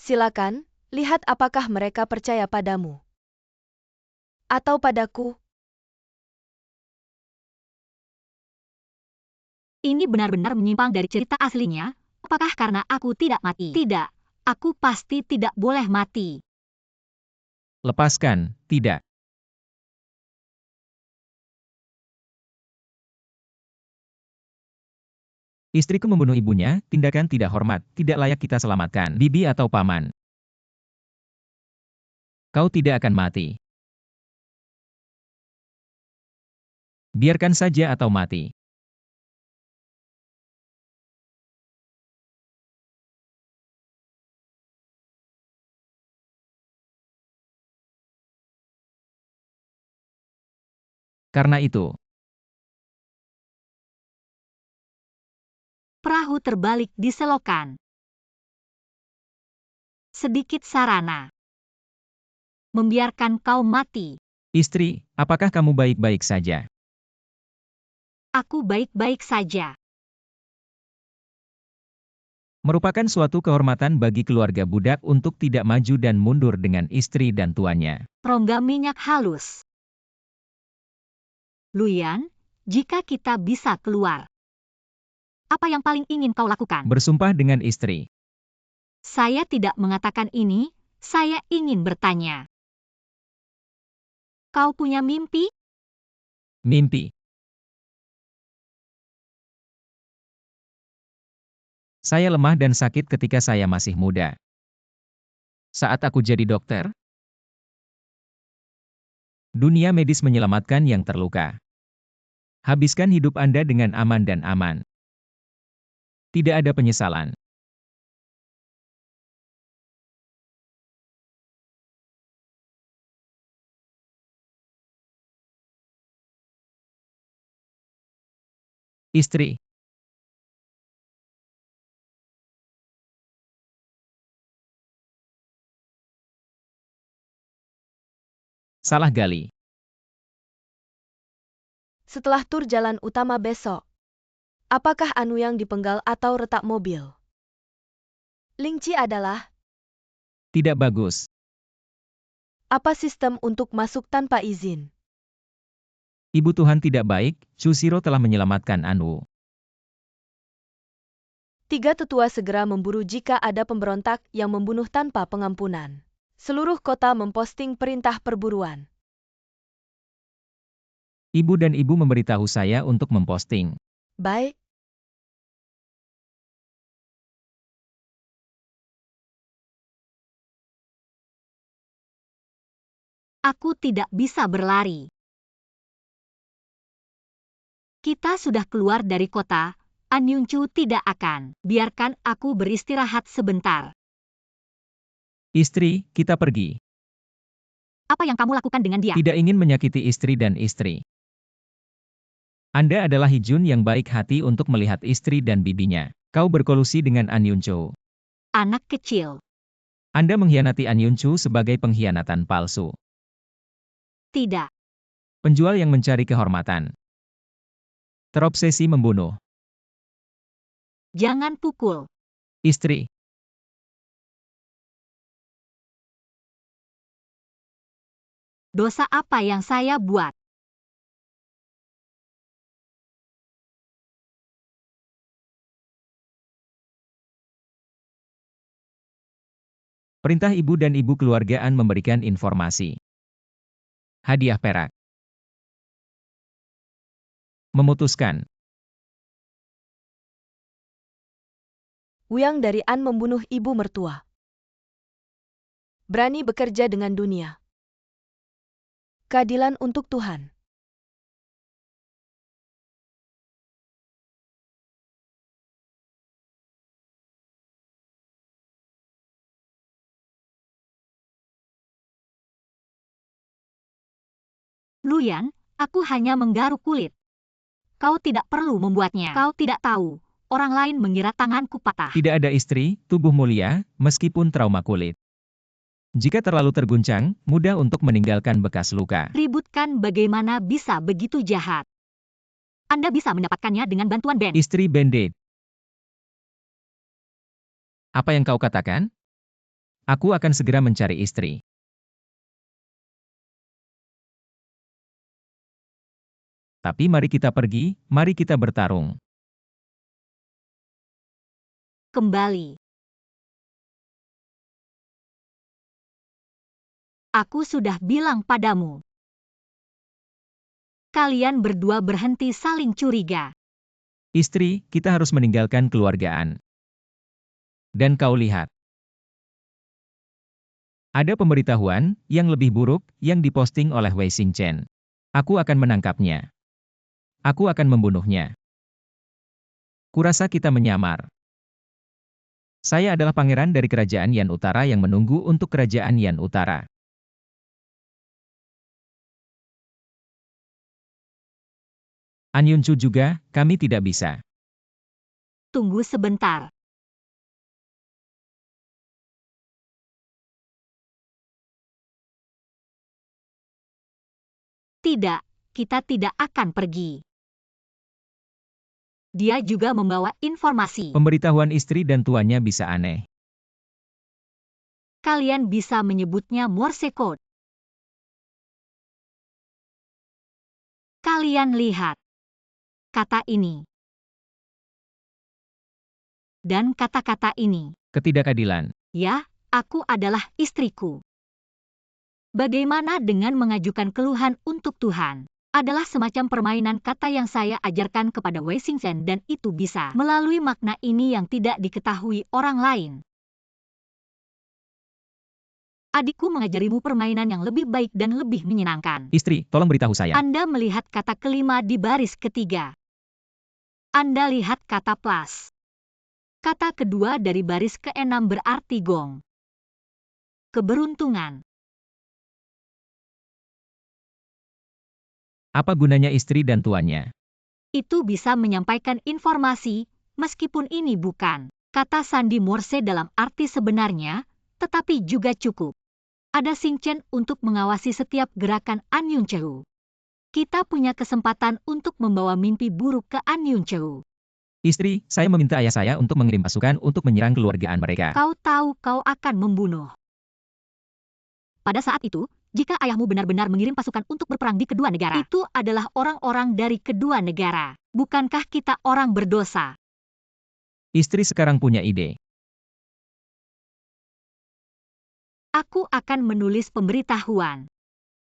Silakan, lihat apakah mereka percaya padamu. Atau padaku. Ini benar-benar menyimpang dari cerita aslinya. Apakah karena aku tidak mati? Tidak, aku pasti tidak boleh mati. Lepaskan, tidak. Istriku membunuh ibunya, tindakan tidak hormat, tidak layak kita selamatkan. Bibi atau paman. Kau tidak akan mati. Biarkan saja atau mati. Karena itu, Perahu terbalik di selokan. Sedikit sarana. Membiarkan kau mati. istri, apakah kamu baik-baik saja? Aku baik-baik saja. Merupakan suatu kehormatan bagi keluarga budak untuk tidak maju dan mundur dengan istri dan tuannya. Rongga minyak halus. Luyan, jika kita bisa keluar. Apa yang paling ingin kau lakukan? Bersumpah dengan istri. Saya tidak mengatakan ini, saya ingin bertanya. Kau punya mimpi? Mimpi. Saya lemah dan sakit ketika saya masih muda. Saat aku jadi dokter, dunia medis menyelamatkan yang terluka. Habiskan hidup Anda dengan aman dan aman. Tidak ada penyesalan. Istri. Salah gali. Setelah tur jalan utama besok, apakah Anu yang dipenggal atau retak mobil? Lingci adalah Tidak bagus. apa sistem untuk masuk tanpa izin? Ibu Tuhan tidak baik, Chusiro telah menyelamatkan Anu. Tiga tetua segera memburu jika ada pemberontak yang membunuh tanpa pengampunan. Seluruh kota memposting perintah perburuan. Ibu dan ibu memberitahu saya untuk memposting. Baik, Aku tidak bisa berlari. Kita sudah keluar dari kota. An Yunchu tidak akan. Biarkan aku beristirahat sebentar. Istri, kita pergi. Apa yang kamu lakukan dengan dia? Tidak ingin menyakiti istri dan istri. Anda adalah Hijun yang baik hati untuk melihat istri dan bibinya. Kau berkolusi dengan An Yunchu. Anak kecil. Anda mengkhianati An Yunchu sebagai pengkhianatan palsu. Tidak. Penjual yang mencari kehormatan. Terobsesi membunuh. Jangan pukul. Istri. Dosa apa yang saya buat? Perintah ibu dan ibu keluargaan memberikan informasi. Hadiah perak. Memutuskan. Wuyang dari An membunuh ibu mertua. Berani bekerja dengan dunia. Keadilan untuk Tuhan. Luyan, aku hanya menggaruk kulit. Kau tidak perlu membuatnya. Kau tidak tahu. Orang lain mengira tanganku patah. Tidak ada istri, tubuh mulia, meskipun trauma kulit. Jika terlalu terguncang, mudah untuk meninggalkan bekas luka. Ributkan bagaimana bisa begitu jahat. Anda bisa mendapatkannya dengan bantuan Ben. Istri Band-Aid. Apa yang kau katakan? Aku akan segera mencari istri. Tapi mari kita pergi, mari kita bertarung. Kembali. Aku sudah bilang padamu. Kalian berdua berhenti saling curiga. Istri, kita harus meninggalkan keluargaan. Dan kau lihat. Ada pemberitahuan yang lebih buruk yang diposting oleh Wei Xingchen. Aku akan menangkapnya. Aku akan membunuhnya. Kurasa kita menyamar. Saya adalah pangeran dari kerajaan Yan Utara yang menunggu untuk kerajaan Yan Utara. An Yunchu juga, kami tidak bisa. Tunggu sebentar. Tidak, kita tidak akan pergi. Dia juga membawa informasi. Pemberitahuan istri dan tuannya bisa aneh. Kalian bisa menyebutnya Morse Code. Kalian lihat. Kata ini. Dan kata-kata ini. Ketidakadilan. Ya, aku adalah istriku. Bagaimana dengan mengajukan keluhan untuk Tuhan? Adalah semacam permainan kata yang saya ajarkan kepada Wei Xingchen dan itu bisa melalui makna ini yang tidak diketahui orang lain. Adikku mengajarimu permainan yang lebih baik dan lebih menyenangkan. Istri, tolong beritahu saya. Anda melihat kata kelima di baris ketiga. Anda lihat kata plus. Kata kedua dari baris ke-6 berarti gong. Keberuntungan. Apa gunanya istri dan tuannya? Itu bisa menyampaikan informasi, meskipun ini bukan kata sandi Morse dalam arti sebenarnya, tetapi juga cukup. Ada Xingchen untuk mengawasi setiap gerakan An Yunchu. Kita punya kesempatan untuk membawa mimpi buruk ke An Yunchu. Istri, saya meminta ayah saya untuk mengirim pasukan untuk menyerang keluargaan mereka. Kau tahu kau akan membunuh. Pada saat itu, jika ayahmu benar-benar mengirim pasukan untuk berperang di kedua negara, itu adalah orang-orang dari kedua negara. Bukankah kita orang berdosa? Istri sekarang punya ide. Aku akan menulis pemberitahuan.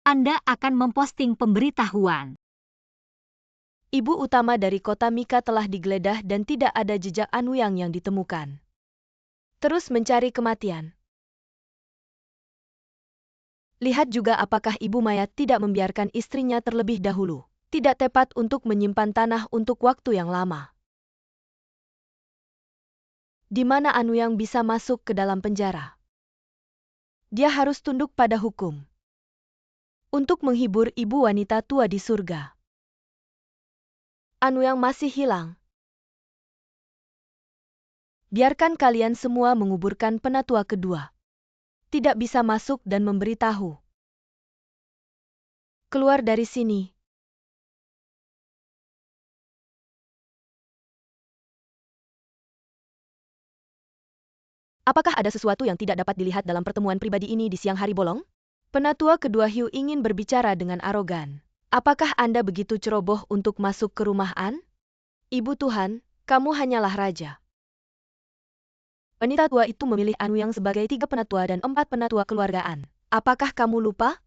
Anda akan memposting pemberitahuan. Ibu utama dari kota Mika telah digeledah dan tidak ada jejak An Wuyang yang ditemukan. Terus mencari kematian. Lihat juga apakah Ibu Maya tidak membiarkan istrinya terlebih dahulu. Tidak tepat untuk menyimpan tanah untuk waktu yang lama. Di mana Anu yang bisa masuk ke dalam penjara? Dia harus tunduk pada hukum. Untuk menghibur ibu wanita tua di surga. Anu yang masih hilang. Biarkan kalian semua menguburkan penatua kedua. Tidak bisa masuk dan memberitahu. Keluar dari sini. Apakah ada sesuatu yang tidak dapat dilihat dalam pertemuan pribadi ini di siang hari bolong? Penatua kedua Hugh ingin berbicara dengan arogan. Apakah Anda begitu ceroboh untuk masuk ke rumah An? Ibu Tuhan, kamu hanyalah raja. Wanita tua itu memilih Anu yang sebagai 3 penatua dan 4 penatua keluargaan. Apakah kamu lupa?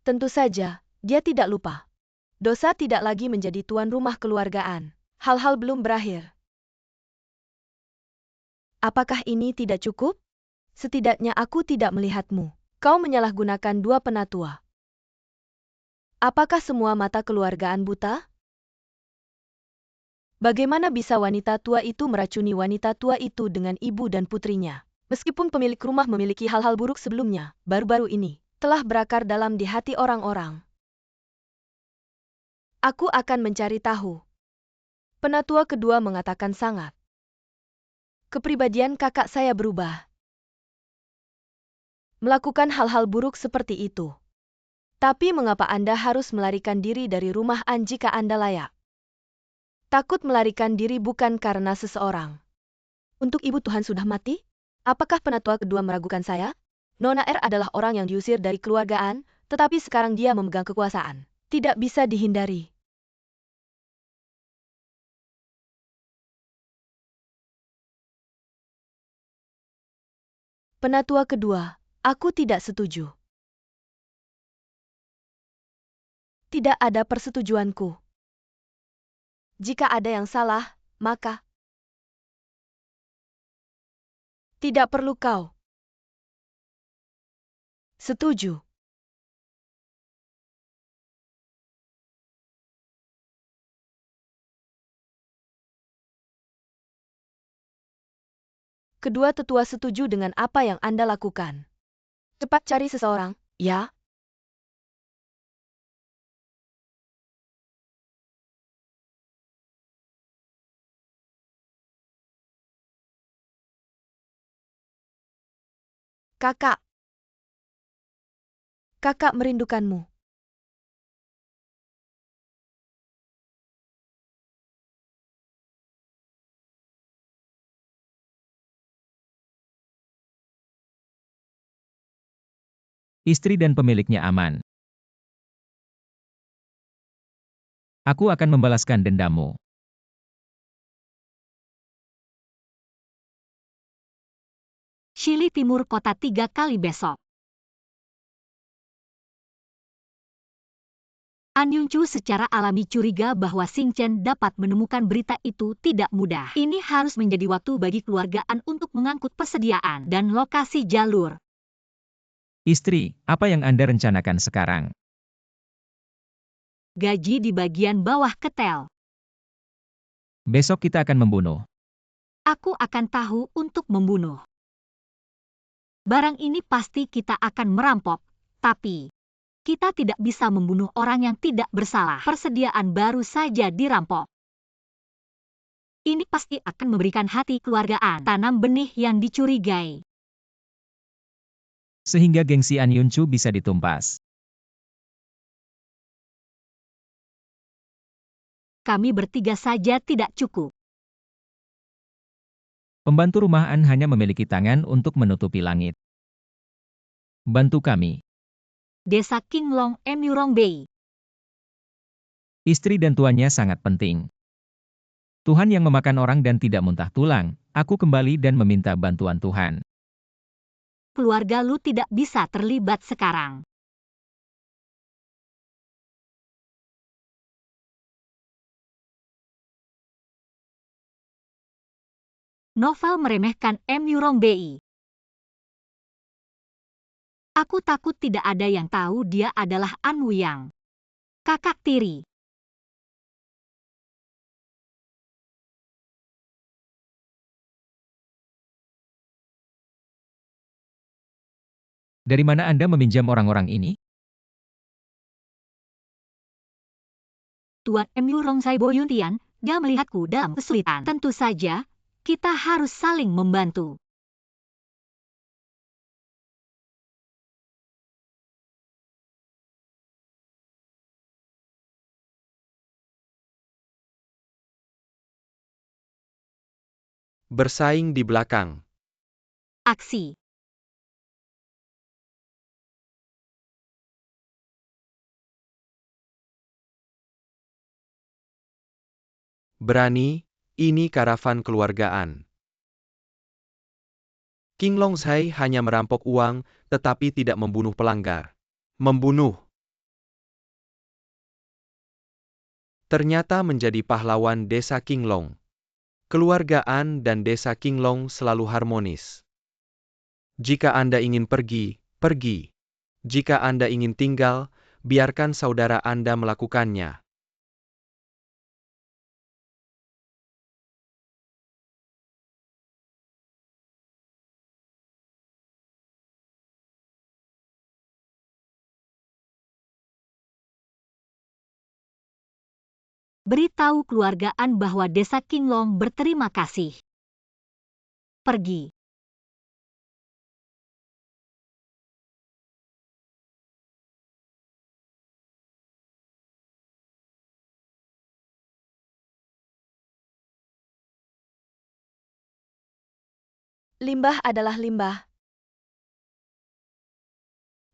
Tentu saja, dia tidak lupa. Dosa tidak lagi menjadi tuan rumah keluargaan. Hal-hal belum berakhir. Apakah ini tidak cukup? Setidaknya aku tidak melihatmu. Kau menyalahgunakan 2 penatua. Apakah semua mata keluargaan buta? Bagaimana bisa wanita tua itu meracuni wanita tua itu dengan ibu dan putrinya? Meskipun pemilik rumah memiliki hal-hal buruk sebelumnya, baru-baru ini telah berakar dalam di hati orang-orang. Aku akan mencari tahu. Penatua kedua mengatakan sangat. Kepribadian kakak saya berubah. Melakukan hal-hal buruk seperti itu. Tapi mengapa Anda harus melarikan diri dari rumah An jika Anda layak? Takut melarikan diri bukan karena seseorang. Untuk Ibu Tuhan sudah mati? Apakah penatua kedua meragukan saya? Nona R adalah orang yang diusir dari keluargaan, tetapi sekarang dia memegang kekuasaan. Tidak bisa dihindari. Penatua kedua, aku tidak setuju. Tidak ada persetujuanku. Jika ada yang salah, maka tidak perlu kau. Setuju. Kedua tetua setuju dengan apa yang Anda lakukan. Cepat cari seseorang, ya? Kakak. Kakak merindukanmu. Istri dan pemiliknya aman. Aku akan membalaskan dendammu. Shili Timur Kota 3 kali besok. An Yunchu secara alami curiga bahwa Xing Chen dapat menemukan berita itu tidak mudah. Ini harus menjadi waktu bagi keluarga An untuk mengangkut persediaan dan lokasi jalur. Istri, apa yang Anda rencanakan sekarang? Gaji di bagian bawah ketel. Besok kita akan membunuh. Aku akan tahu untuk membunuh. Barang ini pasti kita akan merampok, tapi kita tidak bisa membunuh orang yang tidak bersalah. Persediaan baru saja dirampok. Ini pasti akan memberikan hati keluargaan tanam benih yang dicurigai. Sehingga gengsi An Yunchu bisa ditumpas. Kami bertiga saja tidak cukup. Pembantu rumah An hanya memiliki tangan untuk menutupi langit. Bantu kami. Desa Qinglong Emurong Bay. Istri dan tuannya sangat penting. Tuhan yang memakan orang dan tidak muntah tulang, aku kembali dan meminta bantuan Tuhan. Keluarga lu tidak bisa terlibat sekarang. Novel meremehkan Emurong Bay. Aku takut tidak ada yang tahu dia adalah An Wuyang, kakak tiri. Dari mana Anda meminjam orang-orang ini? Tuan Mu Rongsai Boyuntian, dia melihatku dalam kesulitan. Tentu saja, kita harus saling membantu. Bersaing di belakang. Aksi. Berani, ini karavan keluargaan. King Longsai hanya merampok uang, tetapi tidak membunuh pelanggar. Membunuh. Ternyata menjadi pahlawan desa Qinglong. Keluargaan dan desa Qinglong selalu harmonis. Jika Anda ingin pergi, pergi. Jika Anda ingin tinggal, biarkan saudara Anda melakukannya. Beritahu keluargaan bahwa desa Qinglong berterima kasih. Pergi. Limbah adalah limbah.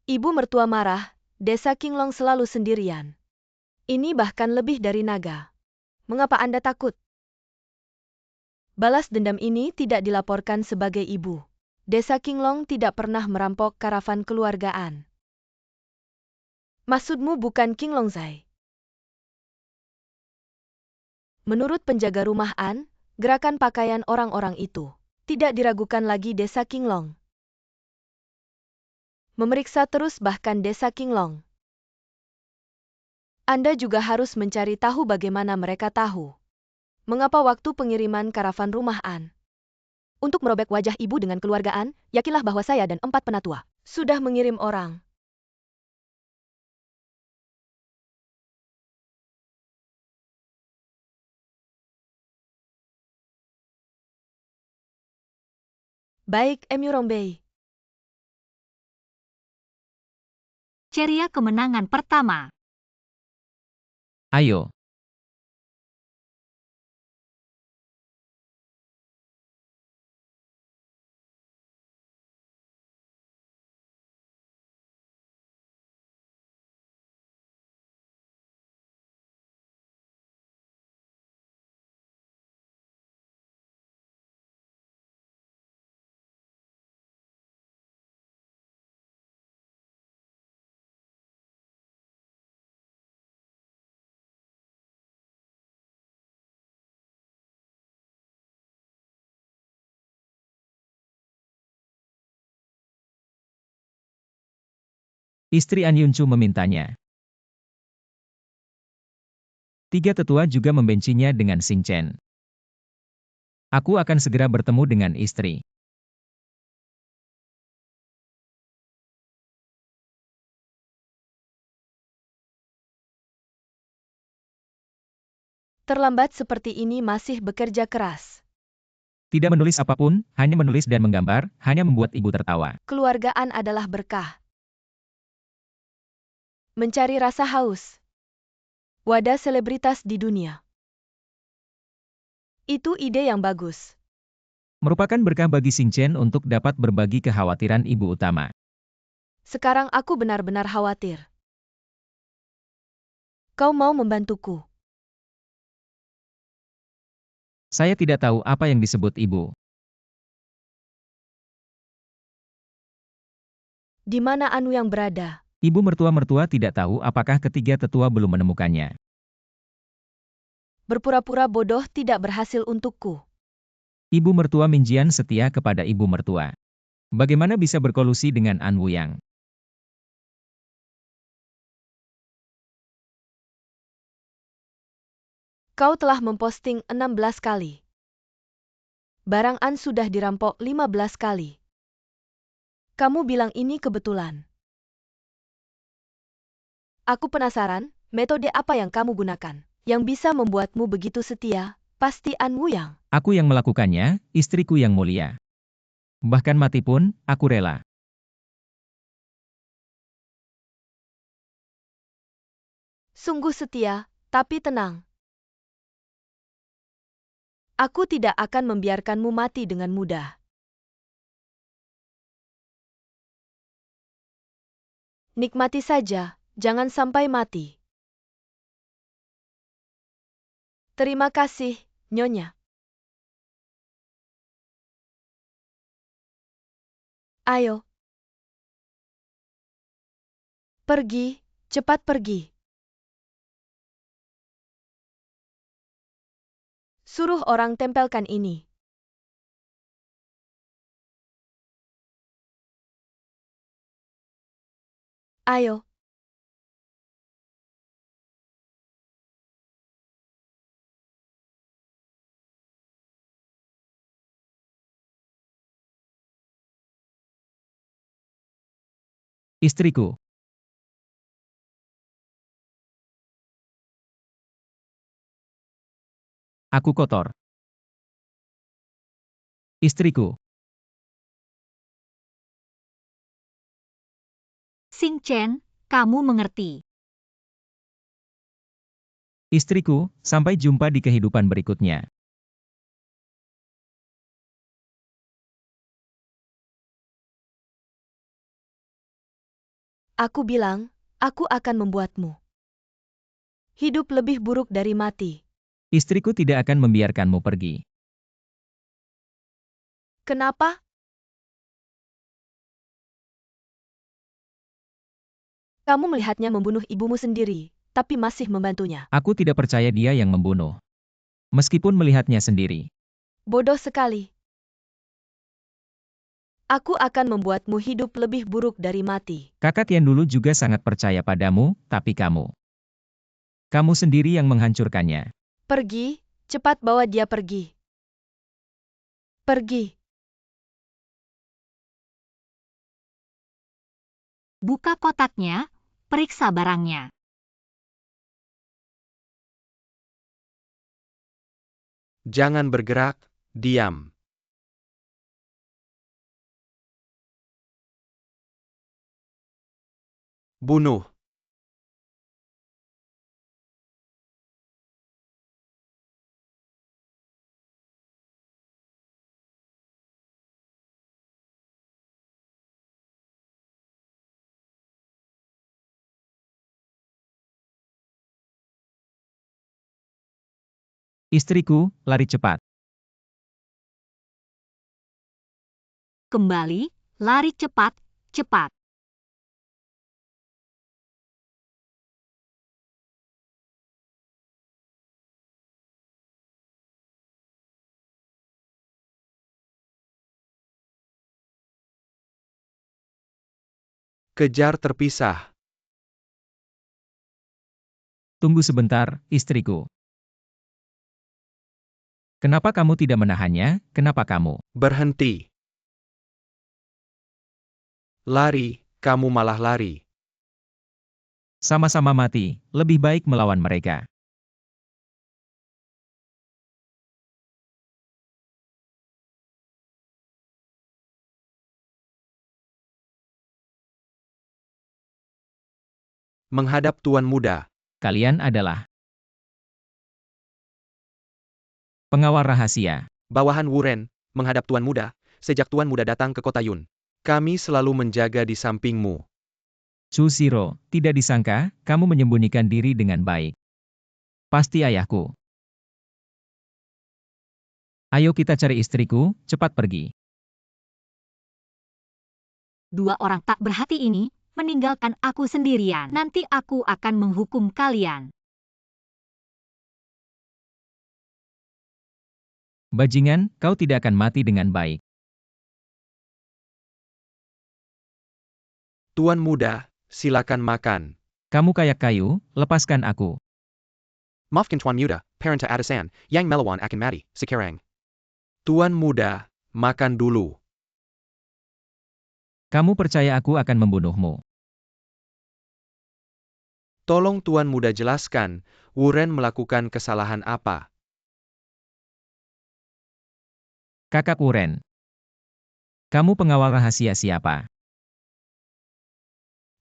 Ibu mertua marah, desa Qinglong selalu sendirian. Ini bahkan lebih dari naga. Mengapa Anda takut? Balas dendam ini tidak dilaporkan sebagai ibu. Desa Qinglong tidak pernah merampok karavan keluargaan. Maksudmu bukan King Longsai? Menurut penjaga rumah An, gerakan pakaian orang-orang itu tidak diragukan lagi desa Qinglong. Memeriksa terus bahkan desa Qinglong. Anda juga harus mencari tahu bagaimana mereka tahu. Mengapa waktu pengiriman karavan rumah An? Untuk merobek wajah ibu dengan keluargaan, yakinlah bahwa saya dan 4 penatua sudah mengirim orang. Baik, Mu Rongbei. Ceria kemenangan pertama. Ayo. Istri An Yuncu memintanya. 3 tetua juga membencinya dengan Xing Chen. Aku akan segera bertemu dengan istri. Terlambat seperti ini masih bekerja keras. Tidak menulis apapun, hanya menulis dan menggambar, hanya membuat ibu tertawa. Keluargaan adalah berkah. Mencari rasa haus. Wadah selebritas di dunia. Itu ide yang bagus. Merupakan berkah bagi Xing Chen untuk dapat berbagi kekhawatiran ibu utama. Sekarang aku benar-benar khawatir. Kau mau membantuku? Saya tidak tahu apa yang disebut ibu. Di mana Anu yang berada? Ibu mertua-mertua tidak tahu apakah ketiga tetua belum menemukannya. Berpura-pura bodoh tidak berhasil untukku. Ibu mertua Minjian setia kepada ibu mertua. Bagaimana bisa berkolusi dengan An Wuyang? Kau telah memposting 16 kali. Barang An sudah dirampok 15 kali. Kamu bilang ini kebetulan. Aku penasaran, metode apa yang kamu gunakan, yang bisa membuatmu begitu setia, pasti An Wuyang. Aku yang melakukannya, istriku yang mulia. Bahkan mati pun, aku rela. Sungguh setia, tapi tenang. Aku tidak akan membiarkanmu mati dengan mudah. Nikmati saja, jangan sampai mati. Terima kasih, Nyonya. Ayo. Pergi, cepat pergi. Suruh orang tempelkan ini. Ayo. Istriku. Aku kotor. Istriku. Xing Chen, kamu mengerti. Istriku, sampai jumpa di kehidupan berikutnya. Aku bilang, aku akan membuatmu hidup lebih buruk dari mati. Istriku tidak akan membiarkanmu pergi. Kenapa? Kamu melihatnya membunuh ibumu sendiri, tapi masih membantunya. Aku tidak percaya dia yang membunuh. Meskipun melihatnya sendiri. Bodoh sekali. Aku akan membuatmu hidup lebih buruk dari mati. Kakak yang dulu juga sangat percaya padamu, tapi kamu. Kamu sendiri yang menghancurkannya. Pergi, cepat bawa dia pergi. Pergi. Buka kotaknya, periksa barangnya. Jangan bergerak, diam. Bunuh. Istriku, lari cepat. Kembali, lari cepat, cepat. Kejar terpisah. Tunggu sebentar, istriku. Kenapa kamu tidak menahannya? Kenapa kamu? Berhenti. Lari, kamu malah lari. Sama-sama mati, lebih baik melawan mereka. Menghadap Tuan Muda. Kalian adalah pengawal rahasia. Bawahan Wuren, menghadap Tuan Muda, sejak Tuan Muda datang ke kota Yun. Kami selalu menjaga di sampingmu. Chu Shiro, tidak disangka, kamu menyembunyikan diri dengan baik. Pasti ayahku. Ayo kita cari istriku, cepat pergi. Dua orang tak berhati ini meninggalkan aku sendirian. Nanti aku akan menghukum kalian. Bajingan, kau tidak akan mati dengan baik. Tuan Muda, silakan makan. Kamu kayak kayu, lepaskan aku. Maafkan Tuan Muda, Parenta Atasan, yang melawan akan mati, sekarang. Tuan muda, makan dulu. Kamu percaya aku akan membunuhmu? Tolong Tuan muda jelaskan, Wuren melakukan kesalahan apa? Kakak Wuren. Kamu pengawal rahasia siapa?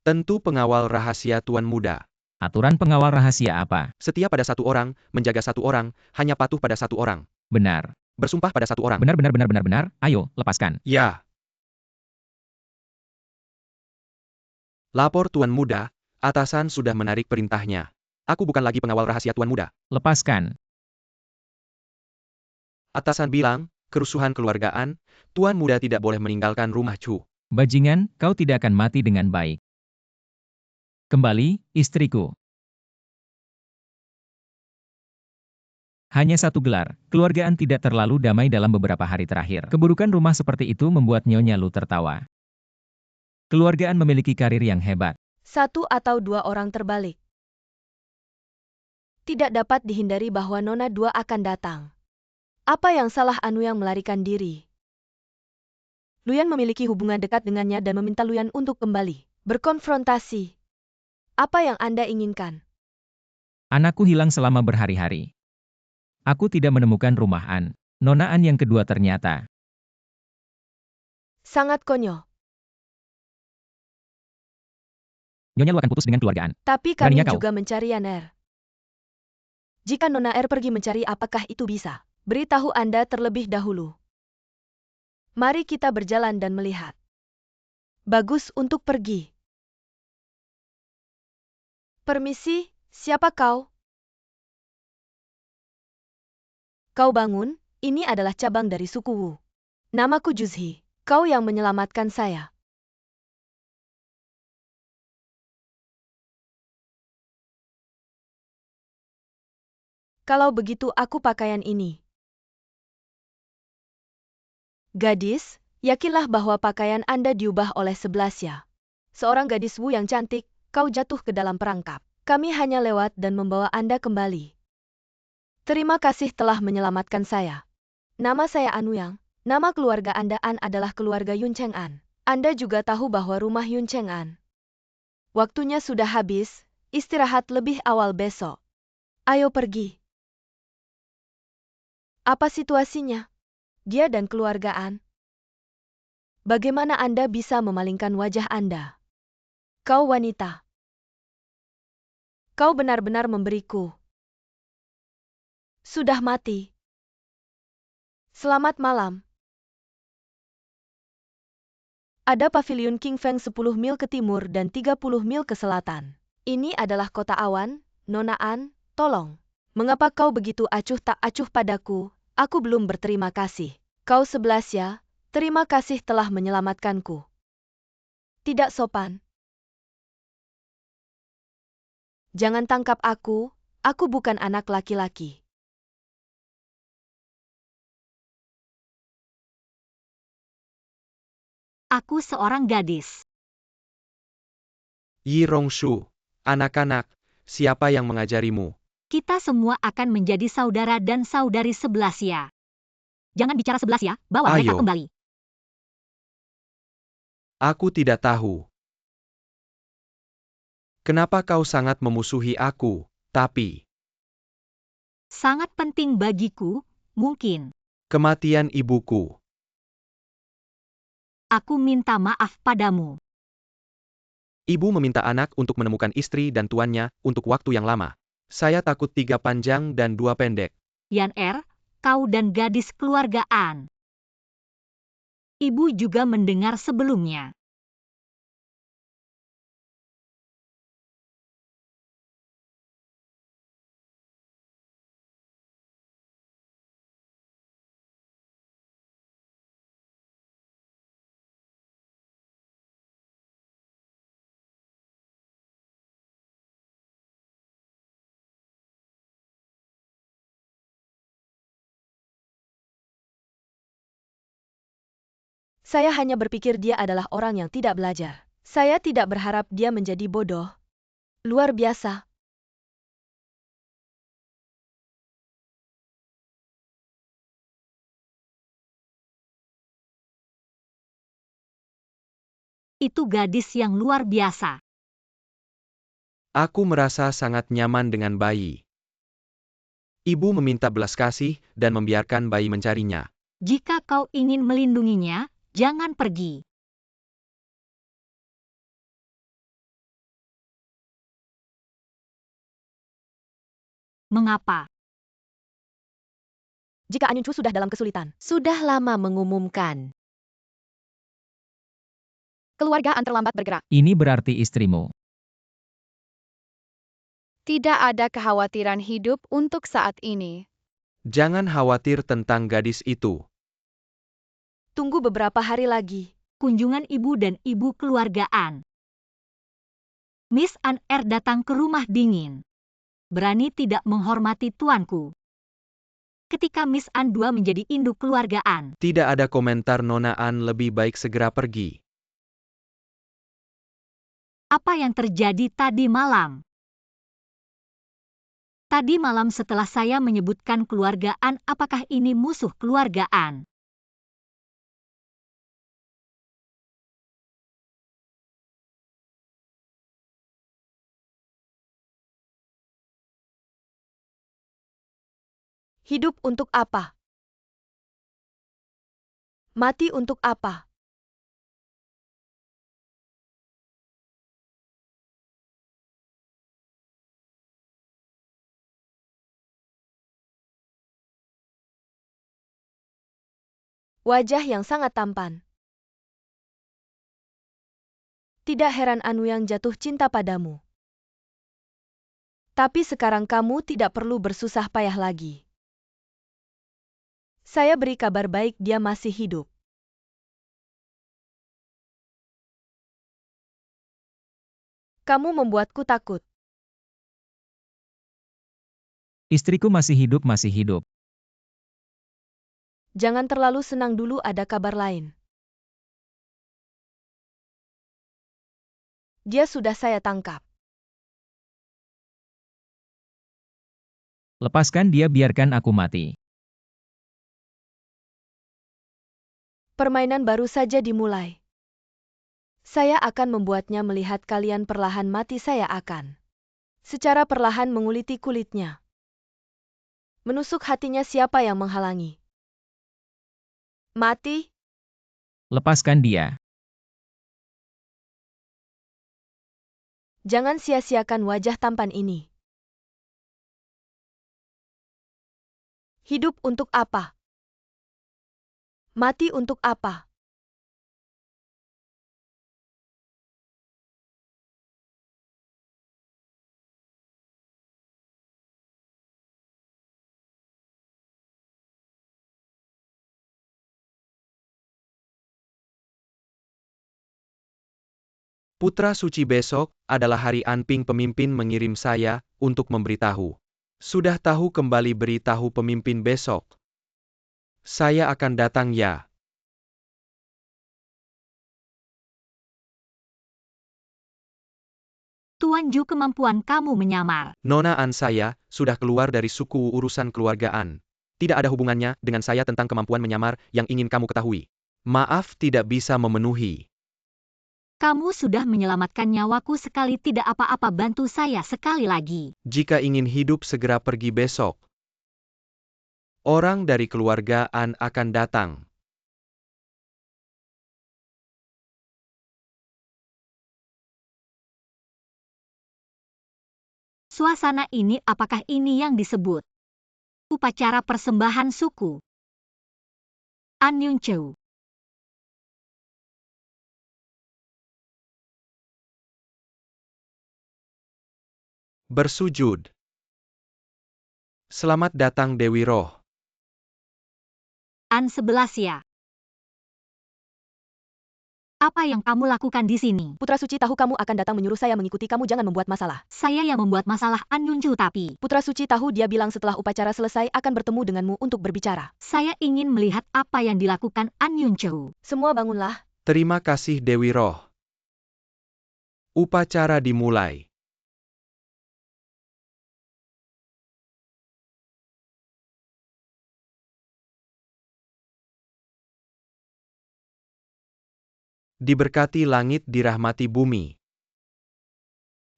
Tentu pengawal rahasia Tuan muda. Aturan pengawal rahasia apa? Setia pada satu orang, menjaga satu orang, hanya patuh pada satu orang. Benar. Bersumpah pada satu orang. Benar. Ayo, lepaskan. Ya. Lapor Tuan muda, atasan sudah menarik perintahnya. Aku bukan lagi pengawal rahasia Tuan muda. Lepaskan. Atasan bilang, kerusuhan keluargaan, Tuan muda tidak boleh meninggalkan rumah Chu. Bajingan, kau tidak akan mati dengan baik. Kembali, istriku. Hanya satu gelar, keluargaan tidak terlalu damai dalam beberapa hari terakhir. Keburukan rumah seperti itu membuat Nyonya Lu tertawa. Keluargaan memiliki karir yang hebat. 1 atau 2 orang terbalik. Tidak dapat dihindari bahwa Nona 2 akan datang. Apa yang salah Anu yang melarikan diri? Luyan memiliki hubungan dekat dengannya dan meminta Luyan untuk kembali berkonfrontasi. Apa yang Anda inginkan? Anakku hilang selama berhari-hari. Aku tidak menemukan rumah An. Nona An yang kedua ternyata. Sangat konyol. Nyonya Lu akan putus dengan keluargaan. Tapi kami Beraninya kau? juga mencari Yaner. Jika Nona R pergi mencari, apakah itu bisa? Beritahu Anda terlebih dahulu. Mari kita berjalan dan melihat. Bagus untuk pergi. Permisi, siapa kau? Kau bangun, ini adalah cabang dari suku Wu. Namaku Juzhi, kau yang menyelamatkan saya. Kalau begitu aku pakaian ini. Gadis, yakinlah bahwa pakaian Anda diubah oleh 11 ya. Seorang gadis Wu yang cantik, kau jatuh ke dalam perangkap. Kami hanya lewat dan membawa Anda kembali. Terima kasih telah menyelamatkan saya. Nama saya Anu Yang. Nama keluarga Anda An adalah keluarga Yun Cheng An. Anda juga tahu bahwa rumah Yun Cheng An. Waktunya sudah habis, istirahat lebih awal besok. Ayo pergi. Apa situasinya? Dia dan keluarga An. Bagaimana Anda bisa memalingkan wajah Anda? Kau wanita. Kau benar-benar memberiku. Sudah mati. Selamat malam. Ada pavilion King Feng 10 mil ke timur dan 30 mil ke selatan. Ini adalah kota awan, Nona An, tolong. Mengapa kau begitu acuh tak acuh padaku? Aku belum berterima kasih. Kau 11 ya, terima kasih telah menyelamatkanku. Tidak sopan. Jangan tangkap aku bukan anak laki-laki. Aku seorang gadis. Yi Rongshu, anak-anak, siapa yang mengajarimu? Kita semua akan menjadi saudara dan saudari 11 ya. Jangan bicara 11 ya, bawa mereka Ayo. kembali. Aku tidak tahu. Kenapa kau sangat memusuhi aku, tapi Sangat penting bagiku, mungkin. kematian ibuku. Aku minta maaf padamu. Ibu meminta anak untuk menemukan istri dan tuannya untuk waktu yang lama. Saya takut 3 panjang dan 2 pendek. Yan Er, kau dan gadis keluargaan. Ibu juga mendengar sebelumnya. Saya hanya berpikir dia adalah orang yang tidak belajar. Saya tidak berharap dia menjadi bodoh. Luar biasa. Itu gadis yang luar biasa. Aku merasa sangat nyaman dengan bayi. Ibu meminta belas kasih dan membiarkan bayi mencarinya. Jika kau ingin melindunginya, jangan pergi. Mengapa? Jika Anyuncu sudah dalam kesulitan, sudah lama mengumumkan. Keluargaan terlambat bergerak. Ini berarti istrimu. Tidak ada kekhawatiran hidup untuk saat ini. Jangan khawatir tentang gadis itu. Tunggu beberapa hari lagi. Kunjungan ibu dan ibu keluargaan. Miss Anne R datang ke rumah dingin. Berani tidak menghormati tuanku. Ketika Miss Anne II menjadi induk keluargaan. Tidak ada komentar Nona Anne, lebih baik segera pergi. Apa yang terjadi tadi malam? Tadi malam setelah saya menyebutkan keluargaan, apakah ini musuh keluargaan? Hidup untuk apa? Mati untuk apa? Wajah yang sangat tampan. Tidak heran Anu yang jatuh cinta padamu. Tapi sekarang kamu tidak perlu bersusah payah lagi. Saya beri kabar baik, dia masih hidup. Kamu membuatku takut. Istriku masih hidup, masih hidup. Jangan terlalu senang dulu, ada kabar lain. Dia sudah saya tangkap. Lepaskan dia, biarkan aku mati. Permainan baru saja dimulai. Saya akan membuatnya melihat kalian perlahan mati. Saya akan secara perlahan menguliti kulitnya. Menusuk hatinya. Siapa yang menghalangi? Mati? Lepaskan dia. Jangan sia-siakan wajah tampan ini. Hidup untuk apa? Mati untuk apa? Putra suci, besok adalah hari Anping. Pemimpin mengirim saya untuk memberitahu. Sudah tahu, kembali beritahu pemimpin besok. Saya akan datang ya. Tuan Ju, kemampuan kamu menyamar. Nona Anne, saya sudah keluar dari suku urusan keluargaan. Tidak ada hubungannya dengan saya tentang kemampuan menyamar yang ingin kamu ketahui. Maaf, tidak bisa memenuhi. Kamu sudah menyelamatkan nyawaku sekali, tidak apa-apa, bantu saya sekali lagi. Jika ingin hidup, segera pergi besok. Orang dari keluarga Anne akan datang. Suasana ini, apakah ini yang disebut upacara persembahan suku? An Yun-cheu. Bersujud. Selamat datang Dewi Roh. An 11 ya. Apa yang kamu lakukan di sini? Putra suci tahu kamu akan datang menyuruh saya mengikuti kamu. Jangan membuat masalah. Saya yang membuat masalah, An Yun-cheu, tapi Putra suci tahu dia bilang setelah upacara selesai akan bertemu denganmu untuk berbicara. saya ingin melihat apa yang dilakukan An Yun-cheu. Semua bangunlah. Terima kasih Dewi Roh. Upacara dimulai. Diberkati langit, dirahmati bumi.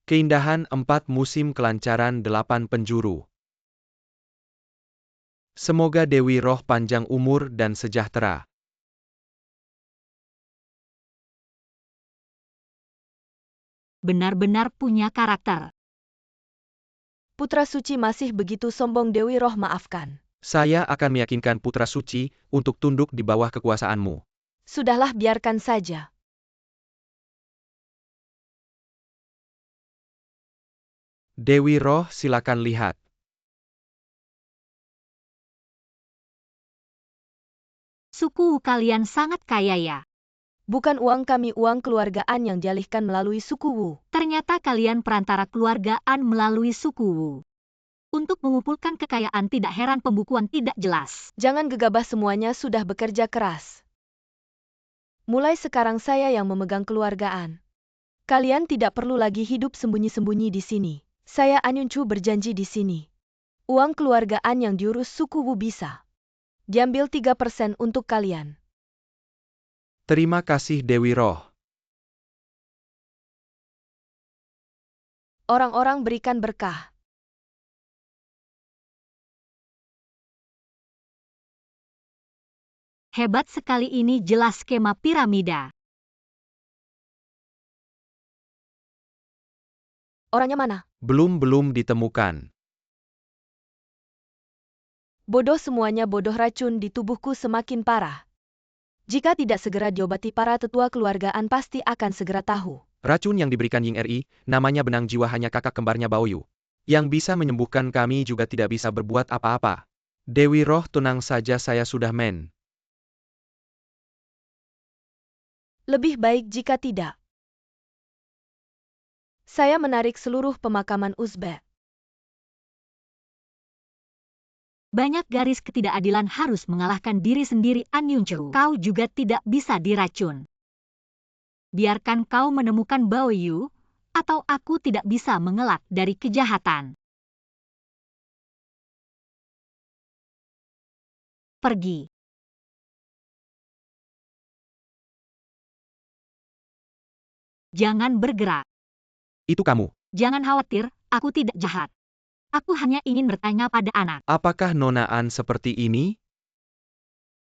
Keindahan 4 musim, kelancaran 8 penjuru. Semoga Dewi Roh panjang umur dan sejahtera. Benar-benar punya karakter. Putra suci masih begitu sombong. Dewi Roh, maafkan. Saya akan meyakinkan putra suci untuk tunduk di bawah kekuasaanmu. Sudahlah, biarkan saja. Dewi Roh, silakan lihat. Suku kalian sangat kaya ya. Bukan uang kami, uang keluargaan yang dialihkan melalui suku Wu. Ternyata kalian perantara keluargaan melalui suku Wu. Untuk mengumpulkan kekayaan, tidak heran pembukuan tidak jelas. Jangan gegabah, semuanya sudah bekerja keras. Mulai sekarang saya yang memegang keluargaan. Kalian tidak perlu lagi hidup sembunyi-sembunyi di sini. Saya An Yunchu berjanji di sini. Uang keluargaan yang diurus suku Wu bisa diambil 3% untuk kalian. Terima kasih Dewi Roh. Orang-orang berikan berkah. Hebat sekali, ini jelas skema piramida. Orangnya mana? Belum ditemukan. Bodoh, semuanya bodoh. Racun di tubuhku semakin parah. Jika tidak segera diobati, para tetua keluargaan pasti akan segera tahu. Racun yang diberikan Ying Ri, namanya benang jiwa, hanya kakak kembarnya Baoyu. Yang bisa menyembuhkan kami juga tidak bisa berbuat apa-apa. Dewi Roh, tenang saja, saya sudah Lebih baik jika tidak. Saya menarik seluruh pemakaman Uzbek. Banyak garis ketidakadilan harus mengalahkan diri sendiri. An Yunchu, kau juga tidak bisa diracun. Biarkan kau menemukan Baoyu, atau aku tidak bisa mengelak dari kejahatan. Pergi. Jangan bergerak. Itu kamu. Jangan khawatir, aku tidak jahat. Aku hanya ingin bertanya pada anak. Apakah Nona An seperti ini?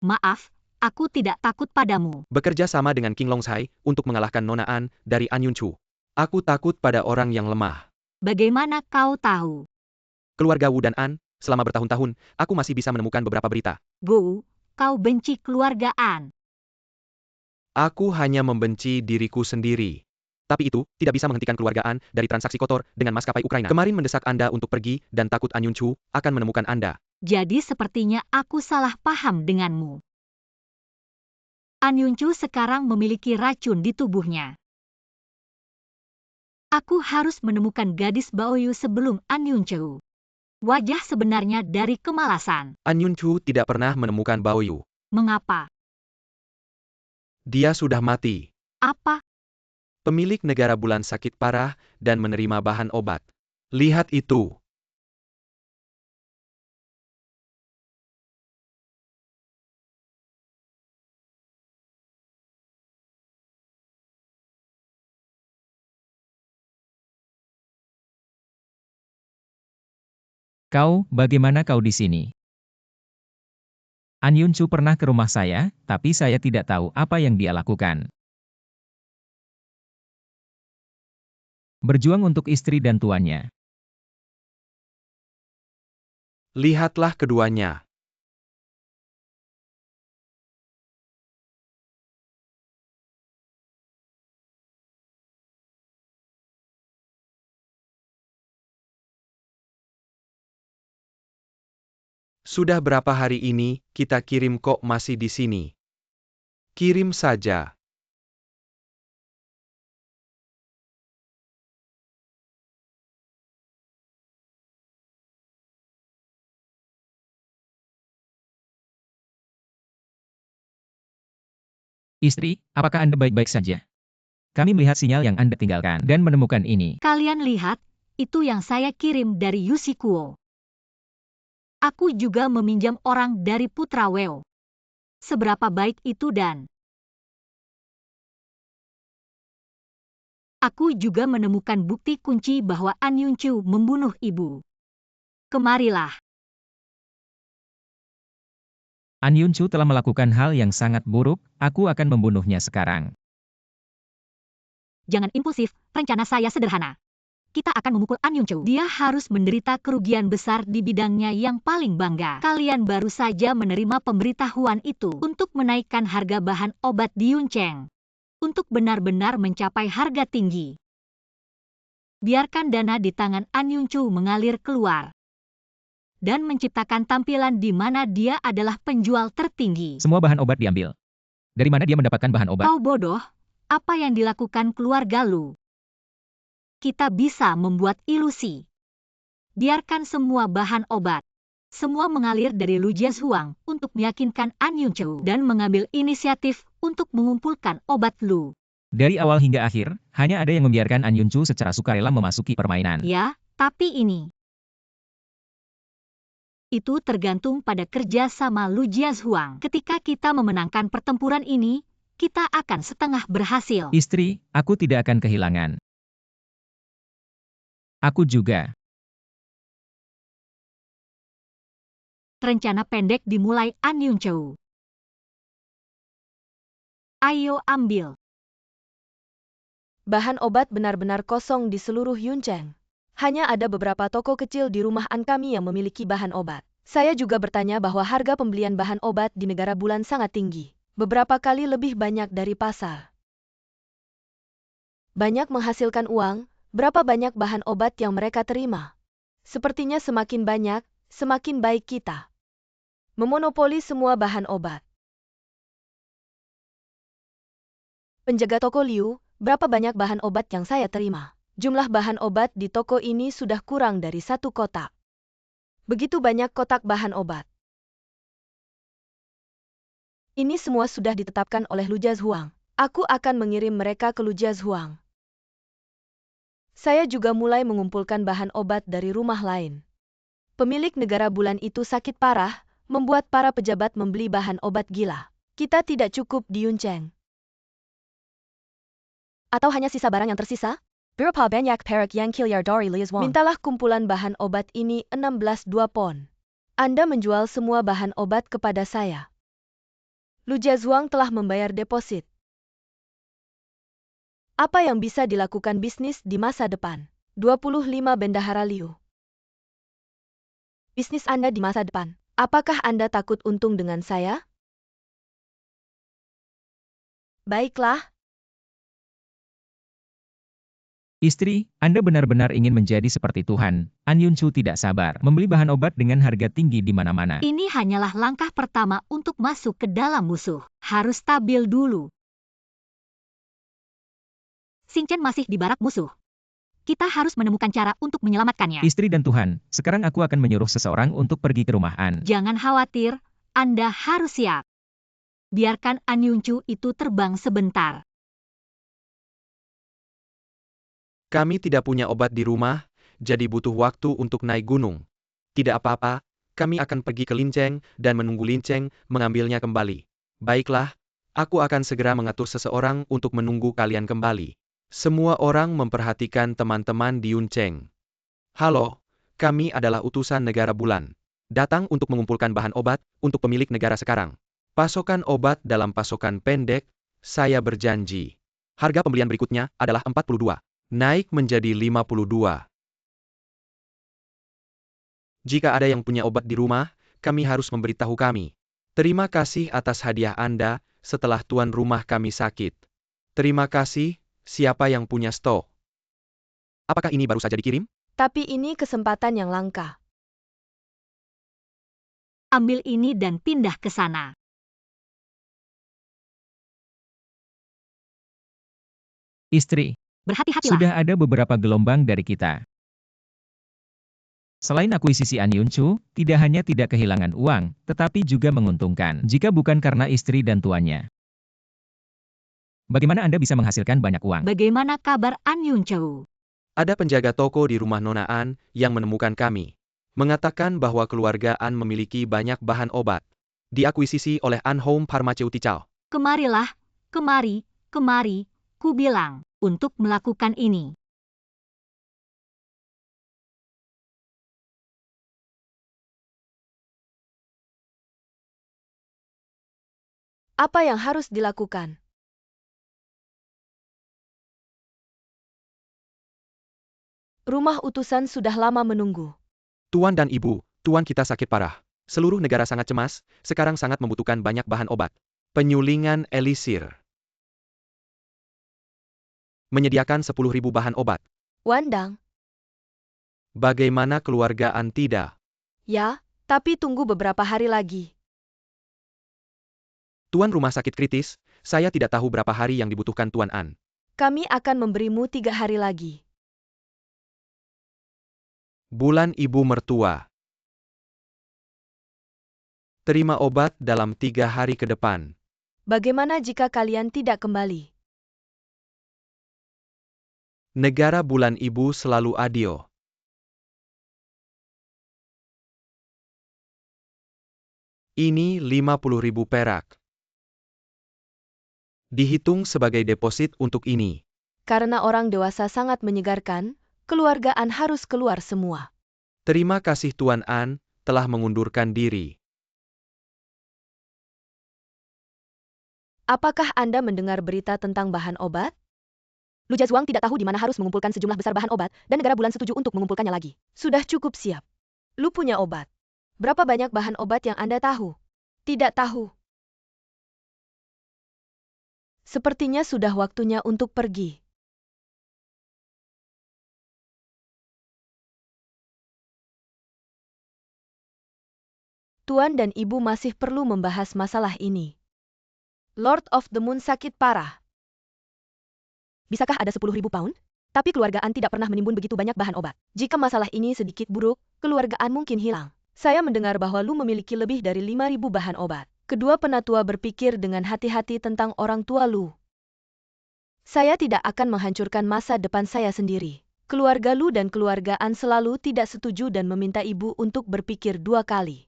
Maaf, aku tidak takut padamu. Bekerja sama dengan King Longsai untuk mengalahkan Nona An dari An Yunchu. Aku takut pada orang yang lemah. Bagaimana kau tahu? Keluarga Wu dan An, selama bertahun-tahun, aku masih bisa menemukan beberapa berita. Go, kau benci keluargaan. Aku hanya membenci diriku sendiri. Tapi itu tidak bisa menghentikan keluargaan dari transaksi kotor dengan maskapai Ukraina. Kemarin mendesak Anda untuk pergi dan takut An Yunchu akan menemukan Anda. Jadi sepertinya aku salah paham denganmu. An Yunchu sekarang memiliki racun di tubuhnya. Aku harus menemukan gadis Baoyu sebelum An Yunchu. Wajah sebenarnya dari kemalasan. An Yunchu tidak pernah menemukan Baoyu. Mengapa? Dia sudah mati. Apa? Pemilik negara bulan sakit parah dan menerima bahan obat. Lihat itu. Kau, bagaimana kau di sini? An Yunchu pernah ke rumah saya, tapi saya tidak tahu apa yang dia lakukan. Berjuang untuk istri dan tuannya. Lihatlah keduanya. Sudah berapa hari ini kita kirim kok masih di sini? Kirim saja. Istri, apakah Anda baik-baik saja? Kami melihat sinyal yang Anda tinggalkan dan menemukan ini. Kalian lihat, itu yang saya kirim dari Yushikuo. Aku juga meminjam orang dari Putra Weo. Seberapa baik itu dan Aku juga menemukan bukti kunci bahwa An Yunchu membunuh ibu. Kemarilah. An Yunchu telah melakukan hal yang sangat buruk, aku akan membunuhnya sekarang. Jangan impulsif, rencana saya sederhana. Kita akan memukul An Yunchu. Dia harus menderita kerugian besar di bidangnya yang paling bangga. Kalian baru saja menerima pemberitahuan itu untuk menaikkan harga bahan obat di Yuncheng. Untuk benar-benar mencapai harga tinggi. Biarkan dana di tangan An Yunchu mengalir keluar. Dan menciptakan tampilan di mana dia adalah penjual tertinggi. Semua bahan obat diambil. Dari mana dia mendapatkan bahan obat? Kau bodoh, apa yang dilakukan keluarga Lu? Kita bisa membuat ilusi. Biarkan semua bahan obat. Semua mengalir dari Lu Jiahuang untuk meyakinkan An Yunchu dan mengambil inisiatif untuk mengumpulkan obat Lu. Dari awal hingga akhir, hanya ada yang membiarkan An Yunchu secara sukarela memasuki permainan. Ya, tapi ini. Itu tergantung pada kerja sama Lu Jiahuang. Ketika kita memenangkan pertempuran ini, kita akan setengah berhasil. Istri, aku tidak akan kehilangan. Aku juga. Rencana pendek dimulai An Yunchu. Ayo ambil. Bahan obat benar-benar kosong di seluruh Yuncheng. Hanya ada beberapa toko kecil di rumah An kami yang memiliki bahan obat. Saya juga bertanya bahwa harga pembelian bahan obat di negara bulan sangat tinggi. Beberapa kali lebih banyak dari pasar. Banyak menghasilkan uang, berapa banyak bahan obat yang mereka terima? Sepertinya semakin banyak, semakin baik kita. Memonopoli semua bahan obat. Penjaga toko Liu, berapa banyak bahan obat yang saya terima? Jumlah bahan obat di toko ini sudah kurang dari 1 kotak. Begitu banyak kotak bahan obat. Ini semua sudah ditetapkan oleh Lu Jiahuang. Aku akan mengirim mereka ke Lu Jiahuang. Saya juga mulai mengumpulkan bahan obat dari rumah lain. Pemilik negara bulan itu sakit parah, membuat para pejabat membeli bahan obat gila. Kita tidak cukup di Yuncheng. Atau hanya sisa barang yang tersisa? Berapa banyak perak yang kilyar dari Liazwang? Mintalah kumpulan bahan obat ini 16 pon. Anda menjual semua bahan obat kepada saya. Lu Jiahuang telah membayar deposit. Apa yang bisa dilakukan bisnis di masa depan? 25 Bendahara Liu. Bisnis Anda di masa depan. Apakah Anda takut untung dengan saya? Baiklah. Istri, Anda benar-benar ingin menjadi seperti Tuhan. An Yunchu tidak sabar membeli bahan obat dengan harga tinggi di mana-mana. Ini hanyalah langkah pertama untuk masuk ke dalam musuh. Harus stabil dulu. Xing Chen masih di barak musuh. Kita harus menemukan cara untuk menyelamatkannya. Istri dan Tuhan, sekarang aku akan menyuruh seseorang untuk pergi ke rumah An. Jangan khawatir, Anda harus siap. Biarkan An Yunchu itu terbang sebentar. Kami tidak punya obat di rumah, jadi butuh waktu untuk naik gunung. Tidak apa-apa, kami akan pergi ke Lincheng dan menunggu Lincheng mengambilnya kembali. Baiklah, aku akan segera mengatur seseorang untuk menunggu kalian kembali. Semua orang memperhatikan teman-teman di Yuncheng. Halo, kami adalah utusan negara bulan. Datang untuk mengumpulkan bahan obat untuk pemilik negara sekarang. Pasokan obat dalam pasokan pendek, saya berjanji. Harga pembelian berikutnya adalah 42. Naik menjadi 52. Jika ada yang punya obat di rumah, kami harus memberitahu kami. Terima kasih atas hadiah Anda setelah tuan rumah kami sakit. Terima kasih, siapa yang punya stok? Apakah ini baru saja dikirim? Tapi ini kesempatan yang langka. Ambil ini dan pindah ke sana. Istri, Berhati-hatilah. sudah ada beberapa gelombang dari kita. Selain akuisisi An Yunchu, tidak hanya tidak kehilangan uang, tetapi juga menguntungkan, jika bukan karena istri dan tuannya. Bagaimana Anda bisa menghasilkan banyak uang? Bagaimana kabar An Yunchu? Ada penjaga toko di rumah Nona An yang menemukan kami. Mengatakan bahwa keluarga An memiliki banyak bahan obat. Diakuisisi oleh An Home Pharmaceutical. Kemarilah, kemari, ku bilang. untuk melakukan ini. Apa yang harus dilakukan? Rumah utusan sudah lama menunggu. Tuan dan Ibu, Tuan kita sakit parah. Seluruh negara sangat cemas, sekarang sangat membutuhkan banyak bahan obat. Penyulingan elisir. Menyediakan 10.000 bahan obat. Wandang, Bagaimana keluarga An tidak? ya, tapi tunggu beberapa hari lagi. Tuan rumah sakit kritis, saya tidak tahu berapa hari yang dibutuhkan Tuan An. Kami akan memberimu 3 hari lagi. Bulan Ibu Mertua. Terima obat dalam 3 hari ke depan. Bagaimana jika kalian tidak kembali? Negara bulan Ibu selalu adil. Ini 50.000 perak. Dihitung sebagai deposit untuk ini. Karena orang dewasa sangat menyegarkan, keluargaan harus keluar semua. Terima kasih Tuan An, telah mengundurkan diri. Apakah Anda mendengar berita tentang bahan obat? Lu Jazwang tidak tahu di mana harus mengumpulkan sejumlah besar bahan obat, dan negara bulan setuju untuk mengumpulkannya lagi. Sudah cukup siap. Lu punya obat. Berapa banyak bahan obat yang Anda tahu? Tidak tahu. Sepertinya sudah waktunya untuk pergi. Tuan dan Ibu masih perlu membahas masalah ini. Lord of the Moon sakit parah. Bisakah ada 10.000 pound? Tapi keluargaan tidak pernah menimbun begitu banyak bahan obat. Jika masalah ini sedikit buruk, keluargaan mungkin hilang. Saya mendengar bahwa Lu memiliki lebih dari 5.000 bahan obat. Kedua penatua berpikir dengan hati-hati tentang orang tua Lu. Saya tidak akan menghancurkan masa depan saya sendiri. Keluarga Lu dan keluargaan selalu tidak setuju dan meminta ibu untuk berpikir 2 kali.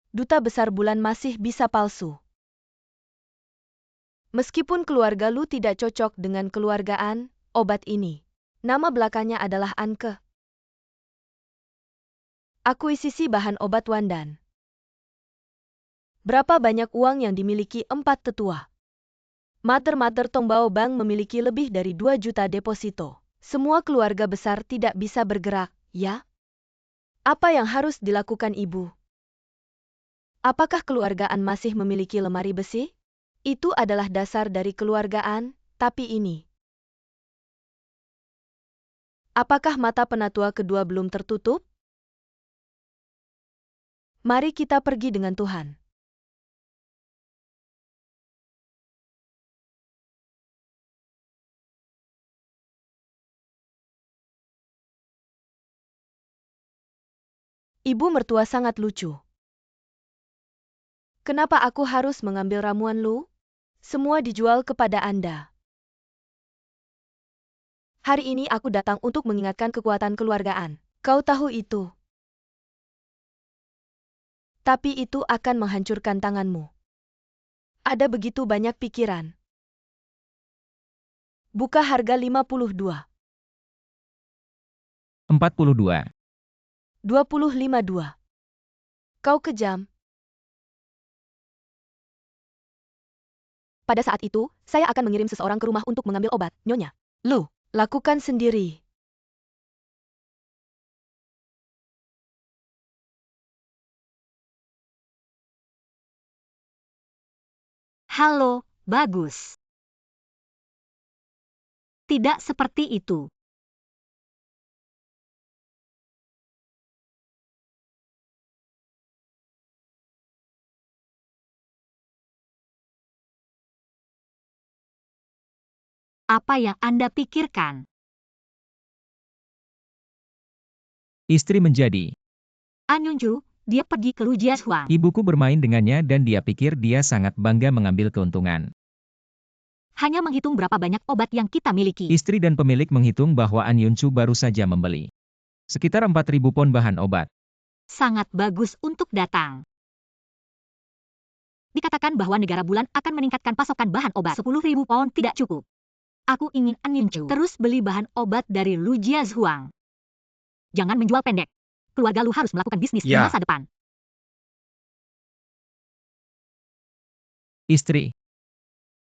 Duta Besar Bulan masih bisa palsu. Meskipun keluarga Lu tidak cocok dengan keluargaan, obat ini. Nama belakangnya adalah Anke. Akuisisi bahan obat Wandan. Berapa banyak uang yang dimiliki 4 tetua? Mater Tombao Bank memiliki lebih dari 2 juta deposito. Semua keluarga besar tidak bisa bergerak, ya? Apa yang harus dilakukan ibu? Apakah keluargaan masih memiliki lemari besi? Itu adalah dasar dari keluargaan, tapi ini. Apakah mata penatua kedua belum tertutup? Mari kita pergi dengan Tuhan. Ibu mertua sangat lucu. Kenapa aku harus mengambil ramuan Lu? Semua dijual kepada Anda. Hari ini aku datang untuk mengingatkan kekuatan keluargaan. Kau tahu itu. Tapi itu akan menghancurkan tanganmu. Ada begitu banyak pikiran. Buka harga 52. 42. 25.2. Kau kejam. Pada saat itu, saya akan mengirim seseorang ke rumah untuk mengambil obat, Nyonya. Lu, lakukan sendiri. Halo, bagus. Tidak seperti itu. Apa yang Anda pikirkan? Istri menjadi. Anyunju, dia pergi ke Lu Jiazhuang. Ibuku bermain dengannya dan dia pikir dia sangat bangga mengambil keuntungan. Hanya menghitung berapa banyak obat yang kita miliki. Istri dan pemilik menghitung bahwa An Yunchu baru saja membeli sekitar 4.000 pon bahan obat. Sangat bagus untuk datang. Dikatakan bahwa negara bulan akan meningkatkan pasokan bahan obat. 10.000 pound tidak cukup. Aku ingin An Yunchu terus beli bahan obat dari Lu Jiazhuang. Jangan menjual pendek. Keluarga Lu harus melakukan bisnis di Ya. masa depan. Istri,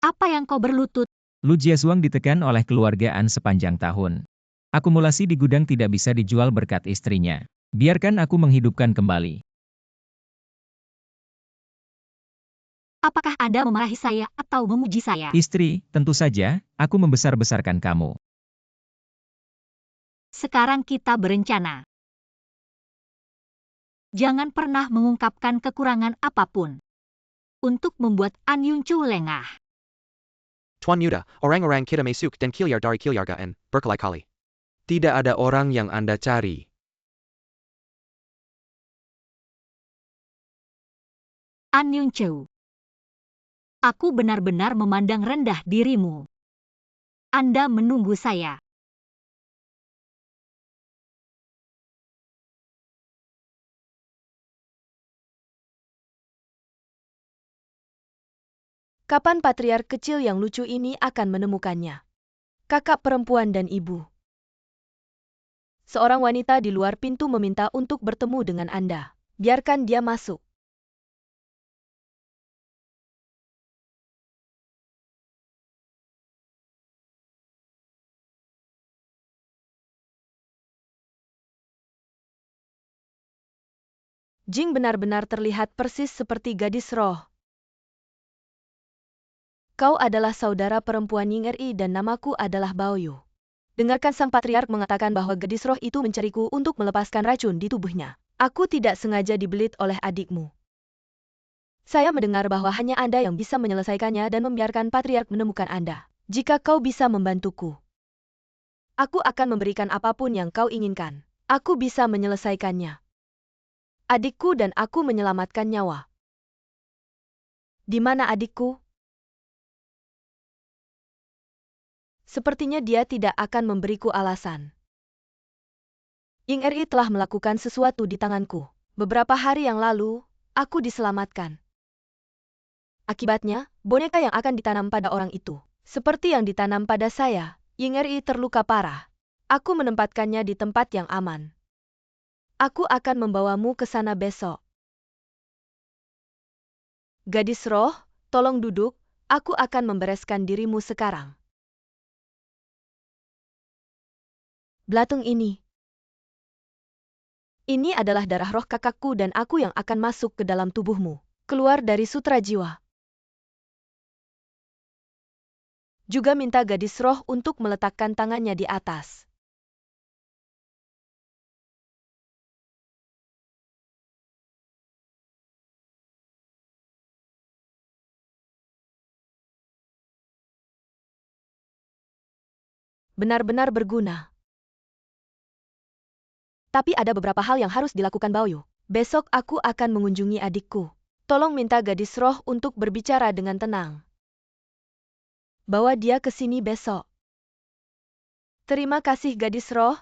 Apa yang kau berlutut? Lu Jiazhuang ditekan oleh keluarga An sepanjang tahun. Akumulasi di gudang tidak bisa dijual berkat istrinya. Biarkan aku menghidupkan kembali. Apakah Anda memarahi saya atau memuji saya? Istri, tentu saja, aku membesar-besarkan kamu. Sekarang kita berencana. Jangan pernah mengungkapkan kekurangan apapun. Untuk membuat An Yunchu lengah. Tuan Yuda, orang-orang kita masuk dan kilyar dari kilyargaan, berkali-kali. Tidak ada orang yang Anda cari. An Yunchu. Aku benar-benar memandang rendah dirimu. Anda menunggu saya. Kapan patriark kecil yang lucu ini akan menemukannya? Kakak perempuan dan ibu. Seorang wanita di luar pintu meminta untuk bertemu dengan Anda. Biarkan dia masuk. Jing benar-benar terlihat persis seperti gadis roh. Kau adalah saudara perempuan Ying Ri dan namaku adalah Baoyu. Dengarkan sang patriark mengatakan bahwa gadis roh itu mencariku untuk melepaskan racun di tubuhnya. Aku tidak sengaja dibelit oleh adikmu. Saya mendengar bahwa hanya Anda yang bisa menyelesaikannya dan membiarkan patriark menemukan Anda. Jika kau bisa membantuku, aku akan memberikan apapun yang kau inginkan. Aku bisa menyelesaikannya. Adikku dan aku menyelamatkan nyawa. Di mana adikku? Sepertinya dia tidak akan memberiku alasan. Ying Ri telah melakukan sesuatu di tanganku. Beberapa hari yang lalu, aku diselamatkan. Akibatnya, boneka yang akan ditanam pada orang itu, seperti yang ditanam pada saya, Ying Ri terluka parah. Aku menempatkannya di tempat yang aman. Aku akan membawamu ke sana besok. Gadis roh, tolong duduk, aku akan membereskan dirimu sekarang. Belatung ini. Ini adalah darah roh kakakku dan aku yang akan masuk ke dalam tubuhmu, keluar dari sutra jiwa. Juga minta gadis roh untuk meletakkan tangannya di atas. Benar-benar berguna. Tapi ada beberapa hal yang harus dilakukan Baoyu. Besok aku akan mengunjungi adikku. Tolong minta gadis roh untuk berbicara dengan tenang. Bawa dia ke sini besok. Terima kasih gadis roh.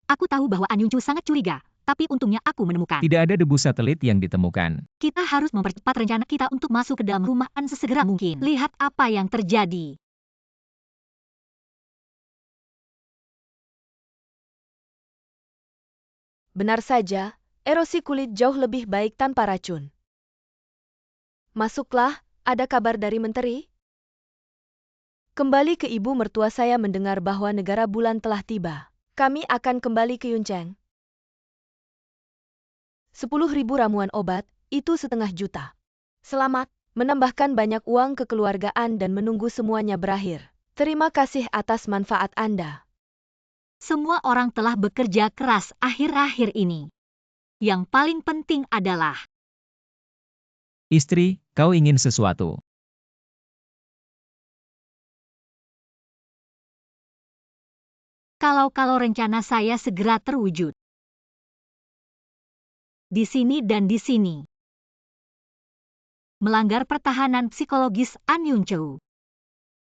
Aku tahu bahwa An Yunchu sangat curiga, tapi untungnya aku menemukan. Tidak ada debu satelit yang ditemukan. Kita harus mempercepat rencana kita untuk masuk ke dalam rumah An sesegera mungkin. Lihat apa yang terjadi. Benar saja, erosi kulit jauh lebih baik tanpa racun. Masuklah, ada kabar dari menteri? Kembali ke ibu mertua saya mendengar bahwa negara bulan telah tiba. Kami akan kembali ke Yuncheng. 10.000 ramuan obat, itu 1,5 juta. Selamat, menambahkan banyak uang kekeluargaan dan menunggu semuanya berakhir. Terima kasih atas manfaat Anda. Semua orang telah bekerja keras akhir-akhir ini. Yang paling penting adalah Istri, kau ingin sesuatu. Kalau rencana saya segera terwujud. Di sini dan di sini. Melanggar pertahanan psikologis An Yun-chou.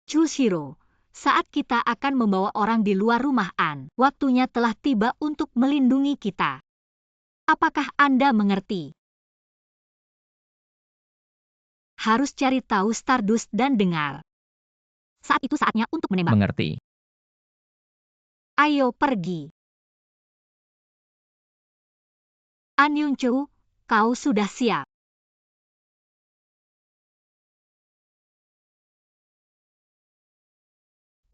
Chushiro, saat kita akan membawa orang di luar rumah An, waktunya telah tiba untuk melindungi kita. Apakah Anda mengerti? Harus cari tahu Stardust dan dengar. Saat itu saatnya untuk menembak. Mengerti. Ayo pergi. An Yun-chou, kau sudah siap.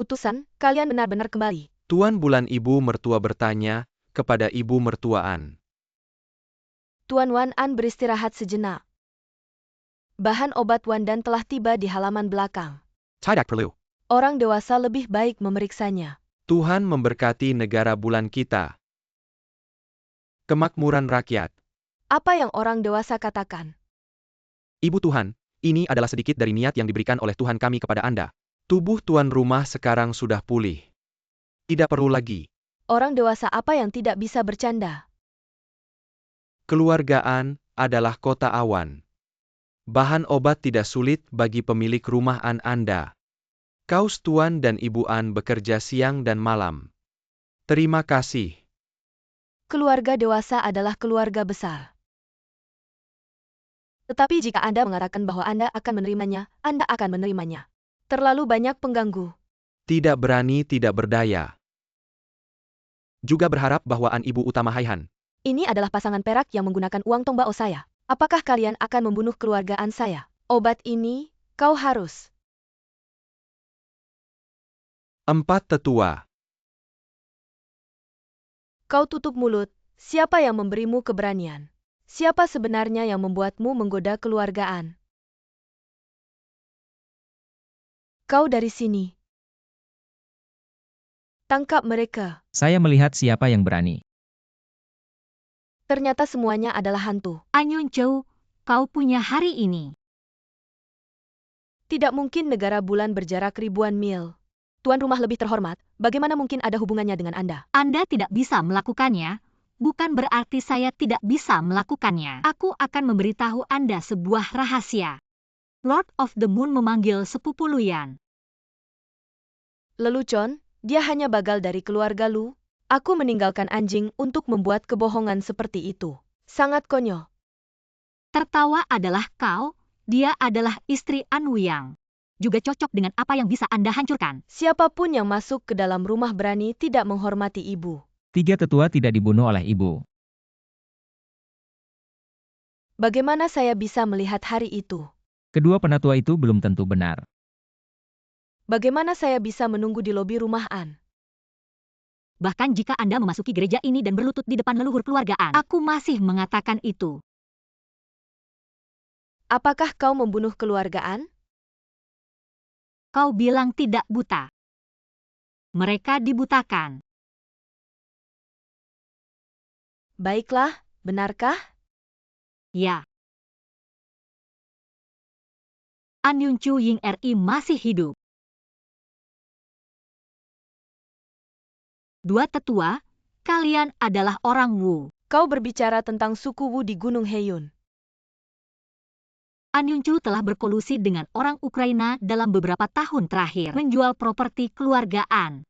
Utusan, kalian benar-benar kembali. Tuan Bulan ibu mertua bertanya kepada ibu mertua An. Tuan Wan An beristirahat sejenak. Bahan obat Wan Dan telah tiba di halaman belakang. Tidak perlu. Orang dewasa lebih baik memeriksanya. Tuhan memberkati negara bulan kita. Kemakmuran rakyat. Apa yang orang dewasa katakan? Ibu Tuhan, ini adalah sedikit dari niat yang diberikan oleh Tuhan kami kepada Anda. Tubuh tuan rumah sekarang sudah pulih. Tidak perlu lagi. Orang dewasa apa yang tidak bisa bercanda? Keluargaan adalah kota awan. Bahan obat tidak sulit bagi pemilik rumah An Anda. Kaus Tuan dan Ibu An bekerja siang dan malam. Terima kasih. Keluarga dewasa adalah keluarga besar. Tetapi jika Anda mengatakan bahwa Anda akan menerimanya, Anda akan menerimanya. Terlalu banyak pengganggu. Tidak berani tidak berdaya. Juga berharap bahwa An Ibu utama Haihan. Ini adalah pasangan perak yang menggunakan uang tongbao saya. Apakah kalian akan membunuh keluargaan saya? Obat ini, kau harus. 4 tetua. Kau tutup mulut, siapa yang memberimu keberanian? Siapa sebenarnya yang membuatmu menggoda keluargaan? Kau dari sini. Tangkap mereka. Saya melihat siapa yang berani. Ternyata semuanya adalah hantu. An Yun-chou, kau punya hari ini. Tidak mungkin negara bulan berjarak ribuan mil. Tuan rumah lebih terhormat, bagaimana mungkin ada hubungannya dengan Anda? Anda tidak bisa melakukannya, bukan berarti saya tidak bisa melakukannya. Aku akan memberitahu Anda sebuah rahasia. Lord of the Moon memanggil sepupu Luyan. Lelucon, dia hanya bagal dari keluarga Lu. Aku meninggalkan anjing untuk membuat kebohongan seperti itu. Sangat konyol. Tertawa adalah kau, dia adalah istri An Wuyang. Juga cocok dengan apa yang bisa Anda hancurkan. Siapapun yang masuk ke dalam rumah berani tidak menghormati ibu. 3 tetua tidak dibunuh oleh ibu. Bagaimana saya bisa melihat hari itu? Kedua penatua itu belum tentu benar. Bagaimana saya bisa menunggu di lobi rumah An? Bahkan jika Anda memasuki gereja ini dan berlutut di depan leluhur keluargaan, aku masih mengatakan itu. Apakah kau membunuh keluargaan? Kau bilang tidak buta. Mereka dibutakan. Baiklah, benarkah? Ya. An Yun-chou Ying Ri masih hidup. 2 tetua, kalian adalah orang Wu. Kau berbicara tentang suku Wu di Gunung Heiyun. An Yun-chou telah berkolusi dengan orang Ukraina dalam beberapa tahun terakhir, menjual properti keluargaan.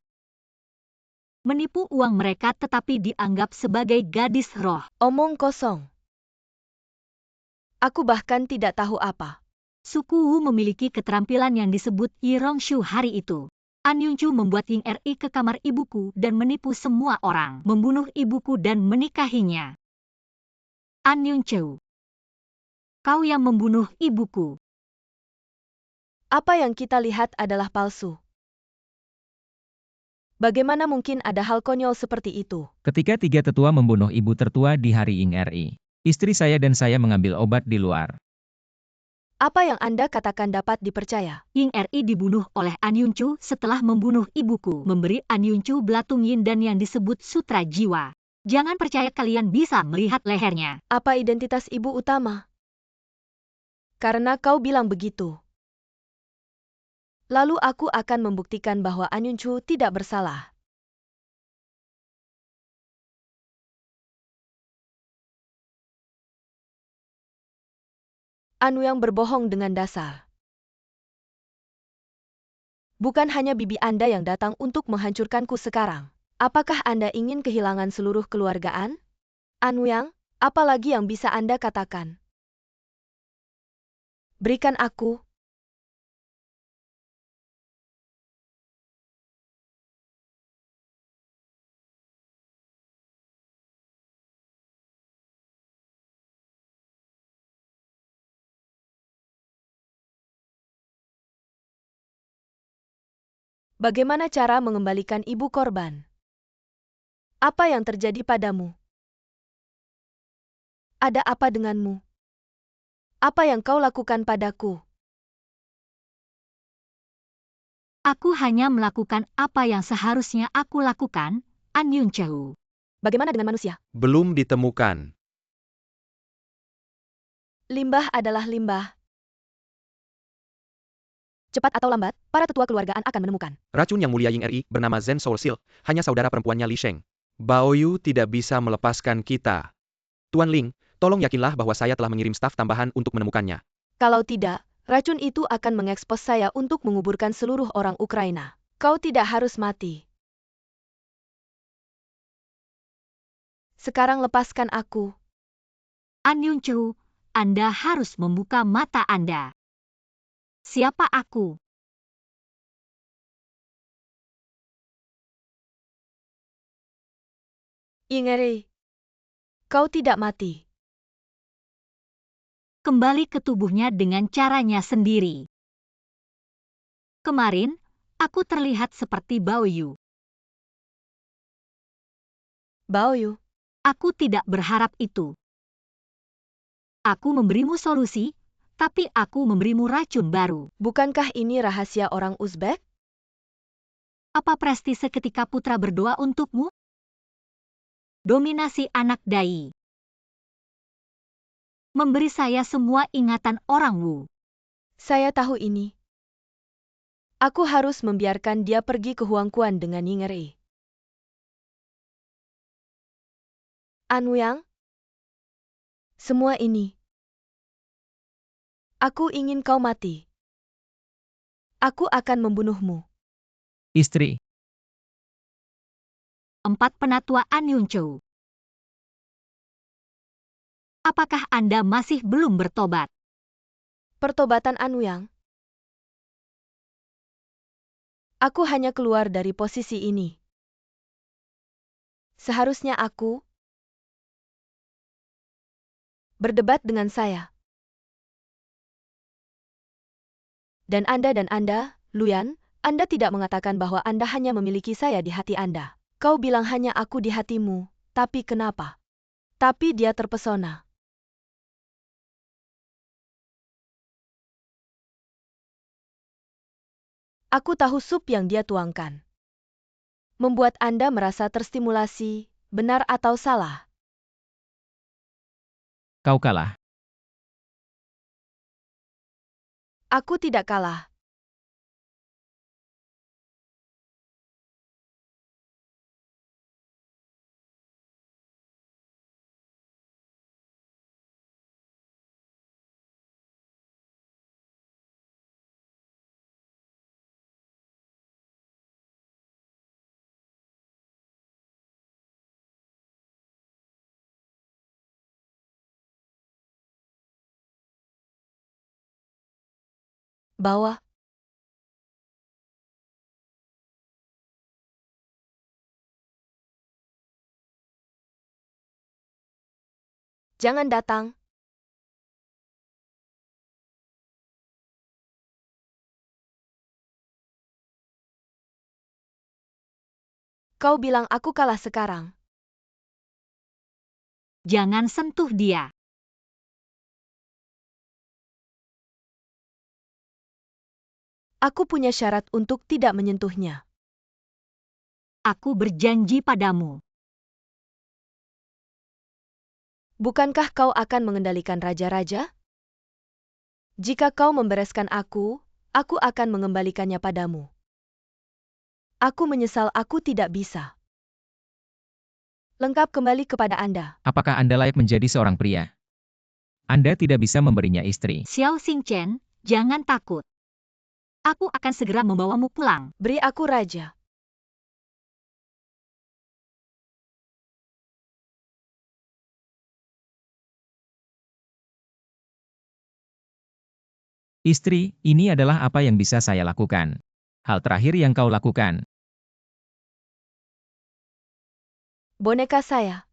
Menipu uang mereka tetapi dianggap sebagai gadis roh. Omong kosong. Aku bahkan tidak tahu apa. Suku Wu memiliki keterampilan yang disebut Yirongshu hari itu. An Yun-chou membuat Ying Ri ke kamar ibuku dan menipu semua orang, membunuh ibuku dan menikahinya. An Yun-chou, kau yang membunuh ibuku. Apa yang kita lihat adalah palsu. Bagaimana mungkin ada hal konyol seperti itu? Ketika 3 tetua membunuh ibu tertua di hari Ying Ri, istri saya dan saya mengambil obat di luar. Apa yang Anda katakan dapat dipercaya? Ying Ri dibunuh oleh An Yun-chou setelah membunuh ibuku, memberi An Yun-chou belatung yin dan yang disebut sutra jiwa. Jangan percaya kalian bisa melihat lehernya. Apa identitas ibu utama? Karena kau bilang begitu. Lalu aku akan membuktikan bahwa An Yun-chou tidak bersalah. Anu yang berbohong dengan dasar. Bukan hanya bibi Anda yang datang untuk menghancurkanku sekarang. Apakah Anda ingin kehilangan seluruh keluargaan? Anu yang, apa lagi yang bisa Anda katakan? Berikan aku. Bagaimana cara mengembalikan ibu korban? Apa yang terjadi padamu? Ada apa denganmu? Apa yang kau lakukan padaku? Aku hanya melakukan apa yang seharusnya aku lakukan, An Yunchehu. Bagaimana dengan manusia? Belum ditemukan. Limbah adalah limbah. Cepat atau lambat, para tetua keluargaan akan menemukan. Racun yang mulia Ying Ri bernama Zhen Soursil, hanya saudara perempuannya Li Sheng. Baoyu tidak bisa melepaskan kita. Tuan Ling, tolong yakinlah bahwa saya telah mengirim staf tambahan untuk menemukannya. Kalau tidak, racun itu akan mengekspos saya untuk menguburkan seluruh orang Ukraina. Kau tidak harus mati. Sekarang lepaskan aku. An Yunchehu, Anda harus membuka mata Anda. Siapa aku? Ingeri, kau tidak mati. Kembali ke tubuhnya dengan caranya sendiri. Kemarin, aku terlihat seperti Baoyu. Baoyu, Aku tidak berharap itu. Aku memberimu solusi, tapi aku memberimu racun baru. bukankah ini rahasia orang Uzbek? Apa prestise ketika putra berdoa untukmu? Dominasi anak dai. Memberi saya semua ingatan orang Wu. Saya tahu ini. Aku harus membiarkan dia pergi ke Huangquan dengan Ingeri. Anu yang? Semua ini. Aku ingin kau mati. Aku akan membunuhmu. Istri. 4 Penatua An Yunchehu. Apakah Anda masih belum bertobat? Pertobatan Anu yang? Aku hanya keluar dari posisi ini. Seharusnya aku berdebat dengan saya. Dan Anda, Luyan, Anda tidak mengatakan bahwa Anda hanya memiliki saya di hati Anda. Kau bilang hanya aku di hatimu, tapi kenapa? Tapi dia terpesona. Aku tahu sup yang dia tuangkan. Membuat Anda merasa terstimulasi, benar atau salah. Kau kalah. Aku tidak kalah. Bahwa jangan datang. Kau bilang aku kalah sekarang. Jangan sentuh dia. Aku punya syarat untuk tidak menyentuhnya. Aku berjanji padamu. Bukankah kau akan mengendalikan raja-raja? Jika kau membereskan aku akan mengembalikannya padamu. Aku menyesal aku tidak bisa. Lengkap kembali kepada Anda. Apakah Anda layak menjadi seorang pria? Anda tidak bisa memberinya istri. Xiao Xingchen, jangan takut. Aku akan segera membawamu pulang. Beri aku raja. Istri, ini adalah apa yang bisa saya lakukan. Hal terakhir yang kau lakukan. Boneka saya.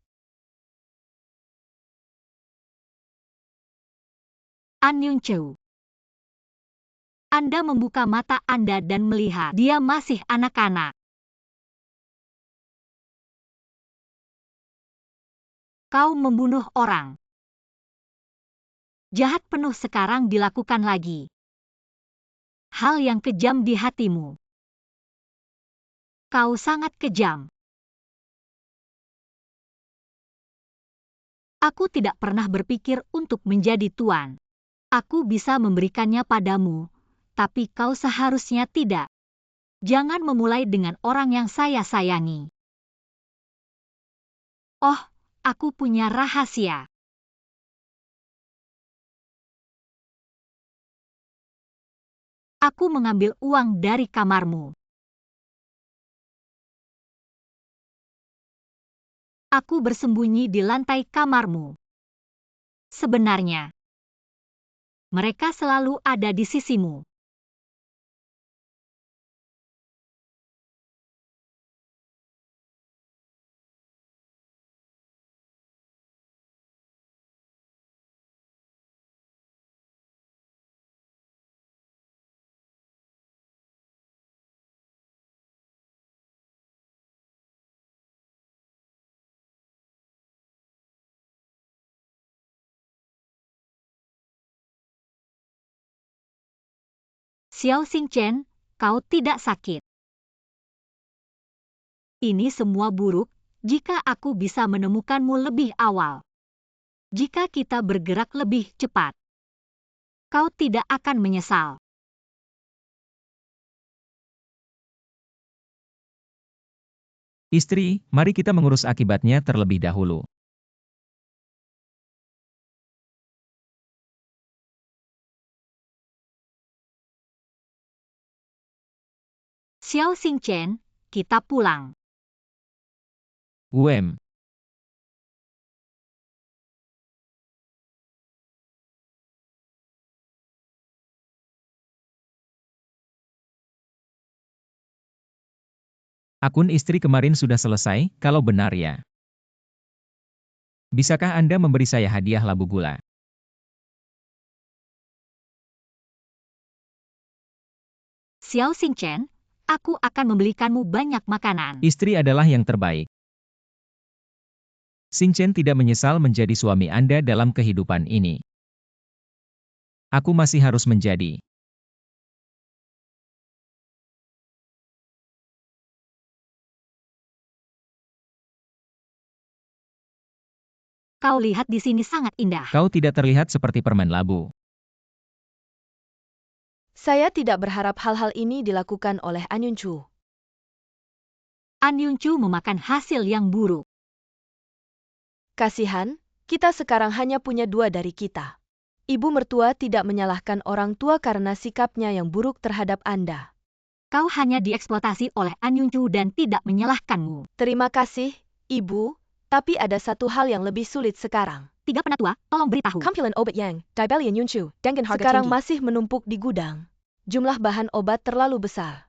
An Yunchu. Anda membuka mata Anda dan melihat dia masih anak-anak. Kau membunuh orang. Jahat penuh sekarang dilakukan lagi. Hal yang kejam di hatimu. Kau sangat kejam. Aku tidak pernah berpikir untuk menjadi tuan. Aku bisa memberikannya padamu, tapi kau seharusnya tidak. Jangan memulai dengan orang yang saya sayangi. Oh, aku punya rahasia. Aku mengambil uang dari kamarmu. Aku bersembunyi di lantai kamarmu. Sebenarnya, mereka selalu ada di sisimu. Xiao Xingchen, kau tidak sakit. Ini semua buruk jika aku bisa menemukanmu lebih awal. Jika kita bergerak lebih cepat, kau tidak akan menyesal. Istri, mari kita mengurus akibatnya terlebih dahulu. Xiao Xingchen, kita pulang. Wem. Akun istri kemarin sudah selesai, kalau benar ya. Bisakah Anda memberi saya hadiah labu gula? Xiao Xingchen, aku akan membelikanmu banyak makanan. Istri adalah yang terbaik. Xingchen tidak menyesal menjadi suami Anda dalam kehidupan ini. Aku masih harus menjadi. Kau lihat di sini sangat indah. Kau tidak terlihat seperti permen labu. Saya tidak berharap hal-hal ini dilakukan oleh An Yunchu. An Yunchu memakan hasil yang buruk. Kasihan, kita sekarang hanya punya 2 dari kita. Ibu mertua tidak menyalahkan orang tua karena sikapnya yang buruk terhadap Anda. Kau hanya dieksploitasi oleh An Yunchu dan tidak menyalahkanmu. Terima kasih, Ibu, tapi ada satu hal yang lebih sulit sekarang. 3 penatua, tolong beritahu. Kumpulan obat yang, Dibelian Yunchu, dengan harga sekarang tinggi masih menumpuk di gudang. Jumlah bahan obat terlalu besar.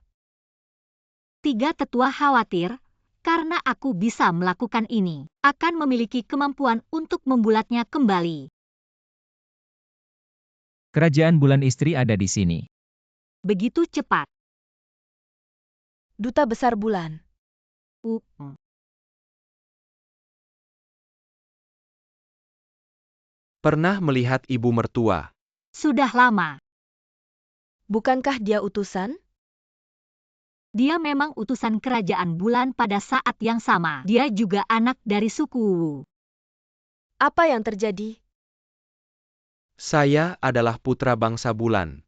3 tetua khawatir, karena aku bisa melakukan ini, akan memiliki kemampuan untuk membulatnya kembali. Kerajaan bulan istri ada di sini. Begitu cepat. Duta Besar Bulan. Pernah melihat ibu mertua. Sudah lama. Bukankah dia utusan? Dia memang utusan kerajaan bulan pada saat yang sama. Dia juga anak dari suku Wu. Apa yang terjadi? Saya adalah putra bangsa bulan.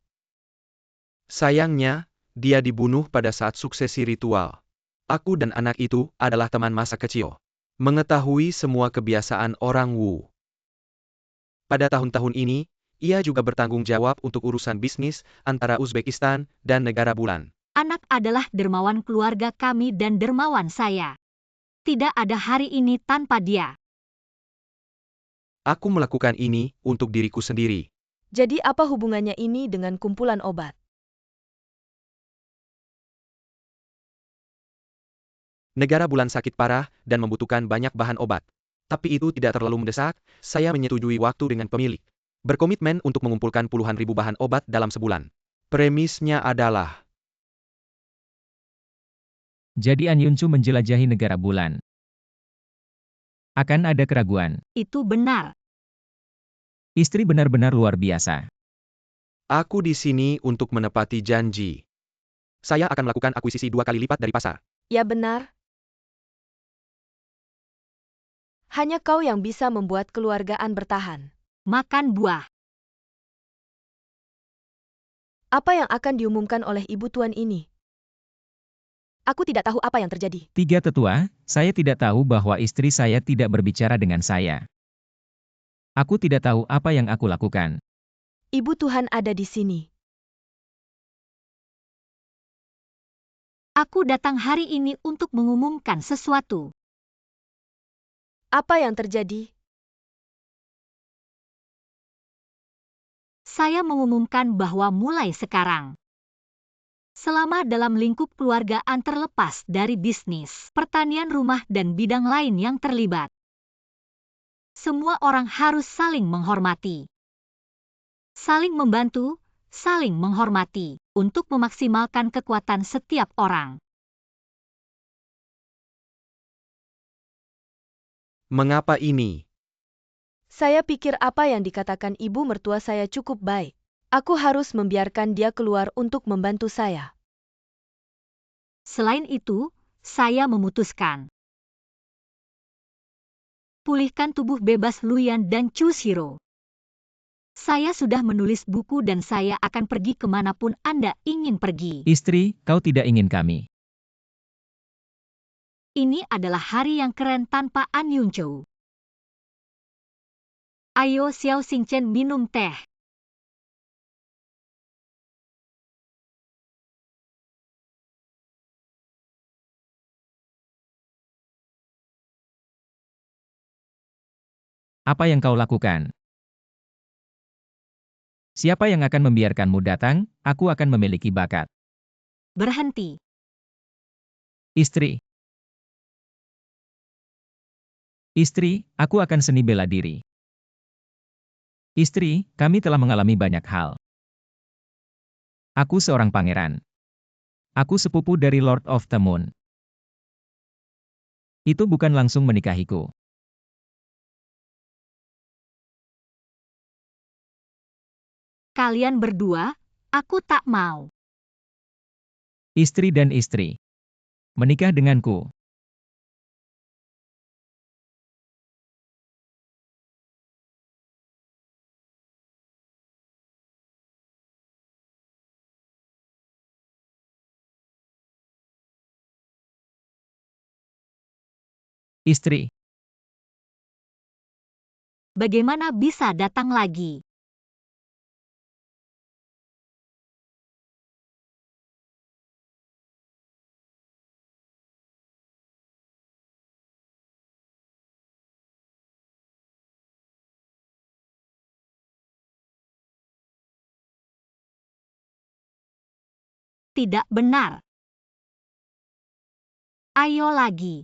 Sayangnya, dia dibunuh pada saat suksesi ritual. Aku dan anak itu adalah teman masa kecil. Mengetahui semua kebiasaan orang Wu. Pada tahun-tahun ini, ia juga bertanggung jawab untuk urusan bisnis antara Uzbekistan dan Negara Bulan. Anak adalah dermawan keluarga kami dan dermawan saya. Tidak ada hari ini tanpa dia. Aku melakukan ini untuk diriku sendiri. Jadi apa hubungannya ini dengan kumpulan obat? Negara Bulan sakit parah dan membutuhkan banyak bahan obat. Tapi itu tidak terlalu mendesak, saya menyetujui waktu dengan pemilik. Berkomitmen untuk mengumpulkan puluhan ribu bahan obat dalam sebulan. Premisnya adalah, Jadi An Yuncu menjelajahi negara bulan. Akan ada keraguan. Itu benar. Istri benar-benar luar biasa. aku di sini untuk menepati janji. Saya akan melakukan akuisisi 2 kali lipat dari pasar. Ya benar. Hanya kau yang bisa membuat keluargaan bertahan. Makan buah. Apa yang akan diumumkan oleh ibu tuan ini? Aku tidak tahu apa yang terjadi. 3 tetua, saya tidak tahu bahwa istri saya tidak berbicara dengan saya. Aku tidak tahu apa yang aku lakukan. Ibu Tuhan ada di sini. Aku datang hari ini untuk mengumumkan sesuatu. Apa yang terjadi? Saya mengumumkan bahwa mulai sekarang, selama dalam lingkup keluargaan terlepas dari bisnis, pertanian rumah dan bidang lain yang terlibat, semua orang harus saling menghormati, saling membantu, saling menghormati, untuk memaksimalkan kekuatan setiap orang. Mengapa ini? Saya pikir apa yang dikatakan ibu mertua saya cukup baik. Aku harus membiarkan dia keluar untuk membantu saya. Selain itu, saya memutuskan pulihkan tubuh bebas Luyan dan Chu Shiro. Saya sudah menulis buku dan saya akan pergi kemanapun Anda ingin pergi. Istri, kau tidak ingin kami. Ini adalah hari yang keren tanpa An Yuncu. Ayo Xiao Xingchen minum teh. Apa yang kau lakukan? Siapa yang akan membiarkanmu datang? Aku akan memiliki bakat. Berhenti. Istri. Istri, aku akan seni bela diri. Istri, kami telah mengalami banyak hal. Aku seorang pangeran. Aku sepupu dari Lord of the Moon. Itu bukan langsung menikahiku. Kalian berdua, aku tak mau. Istri dan istri. Menikah denganku. Istri. Bagaimana bisa datang lagi? Tidak benar. Ayo lagi.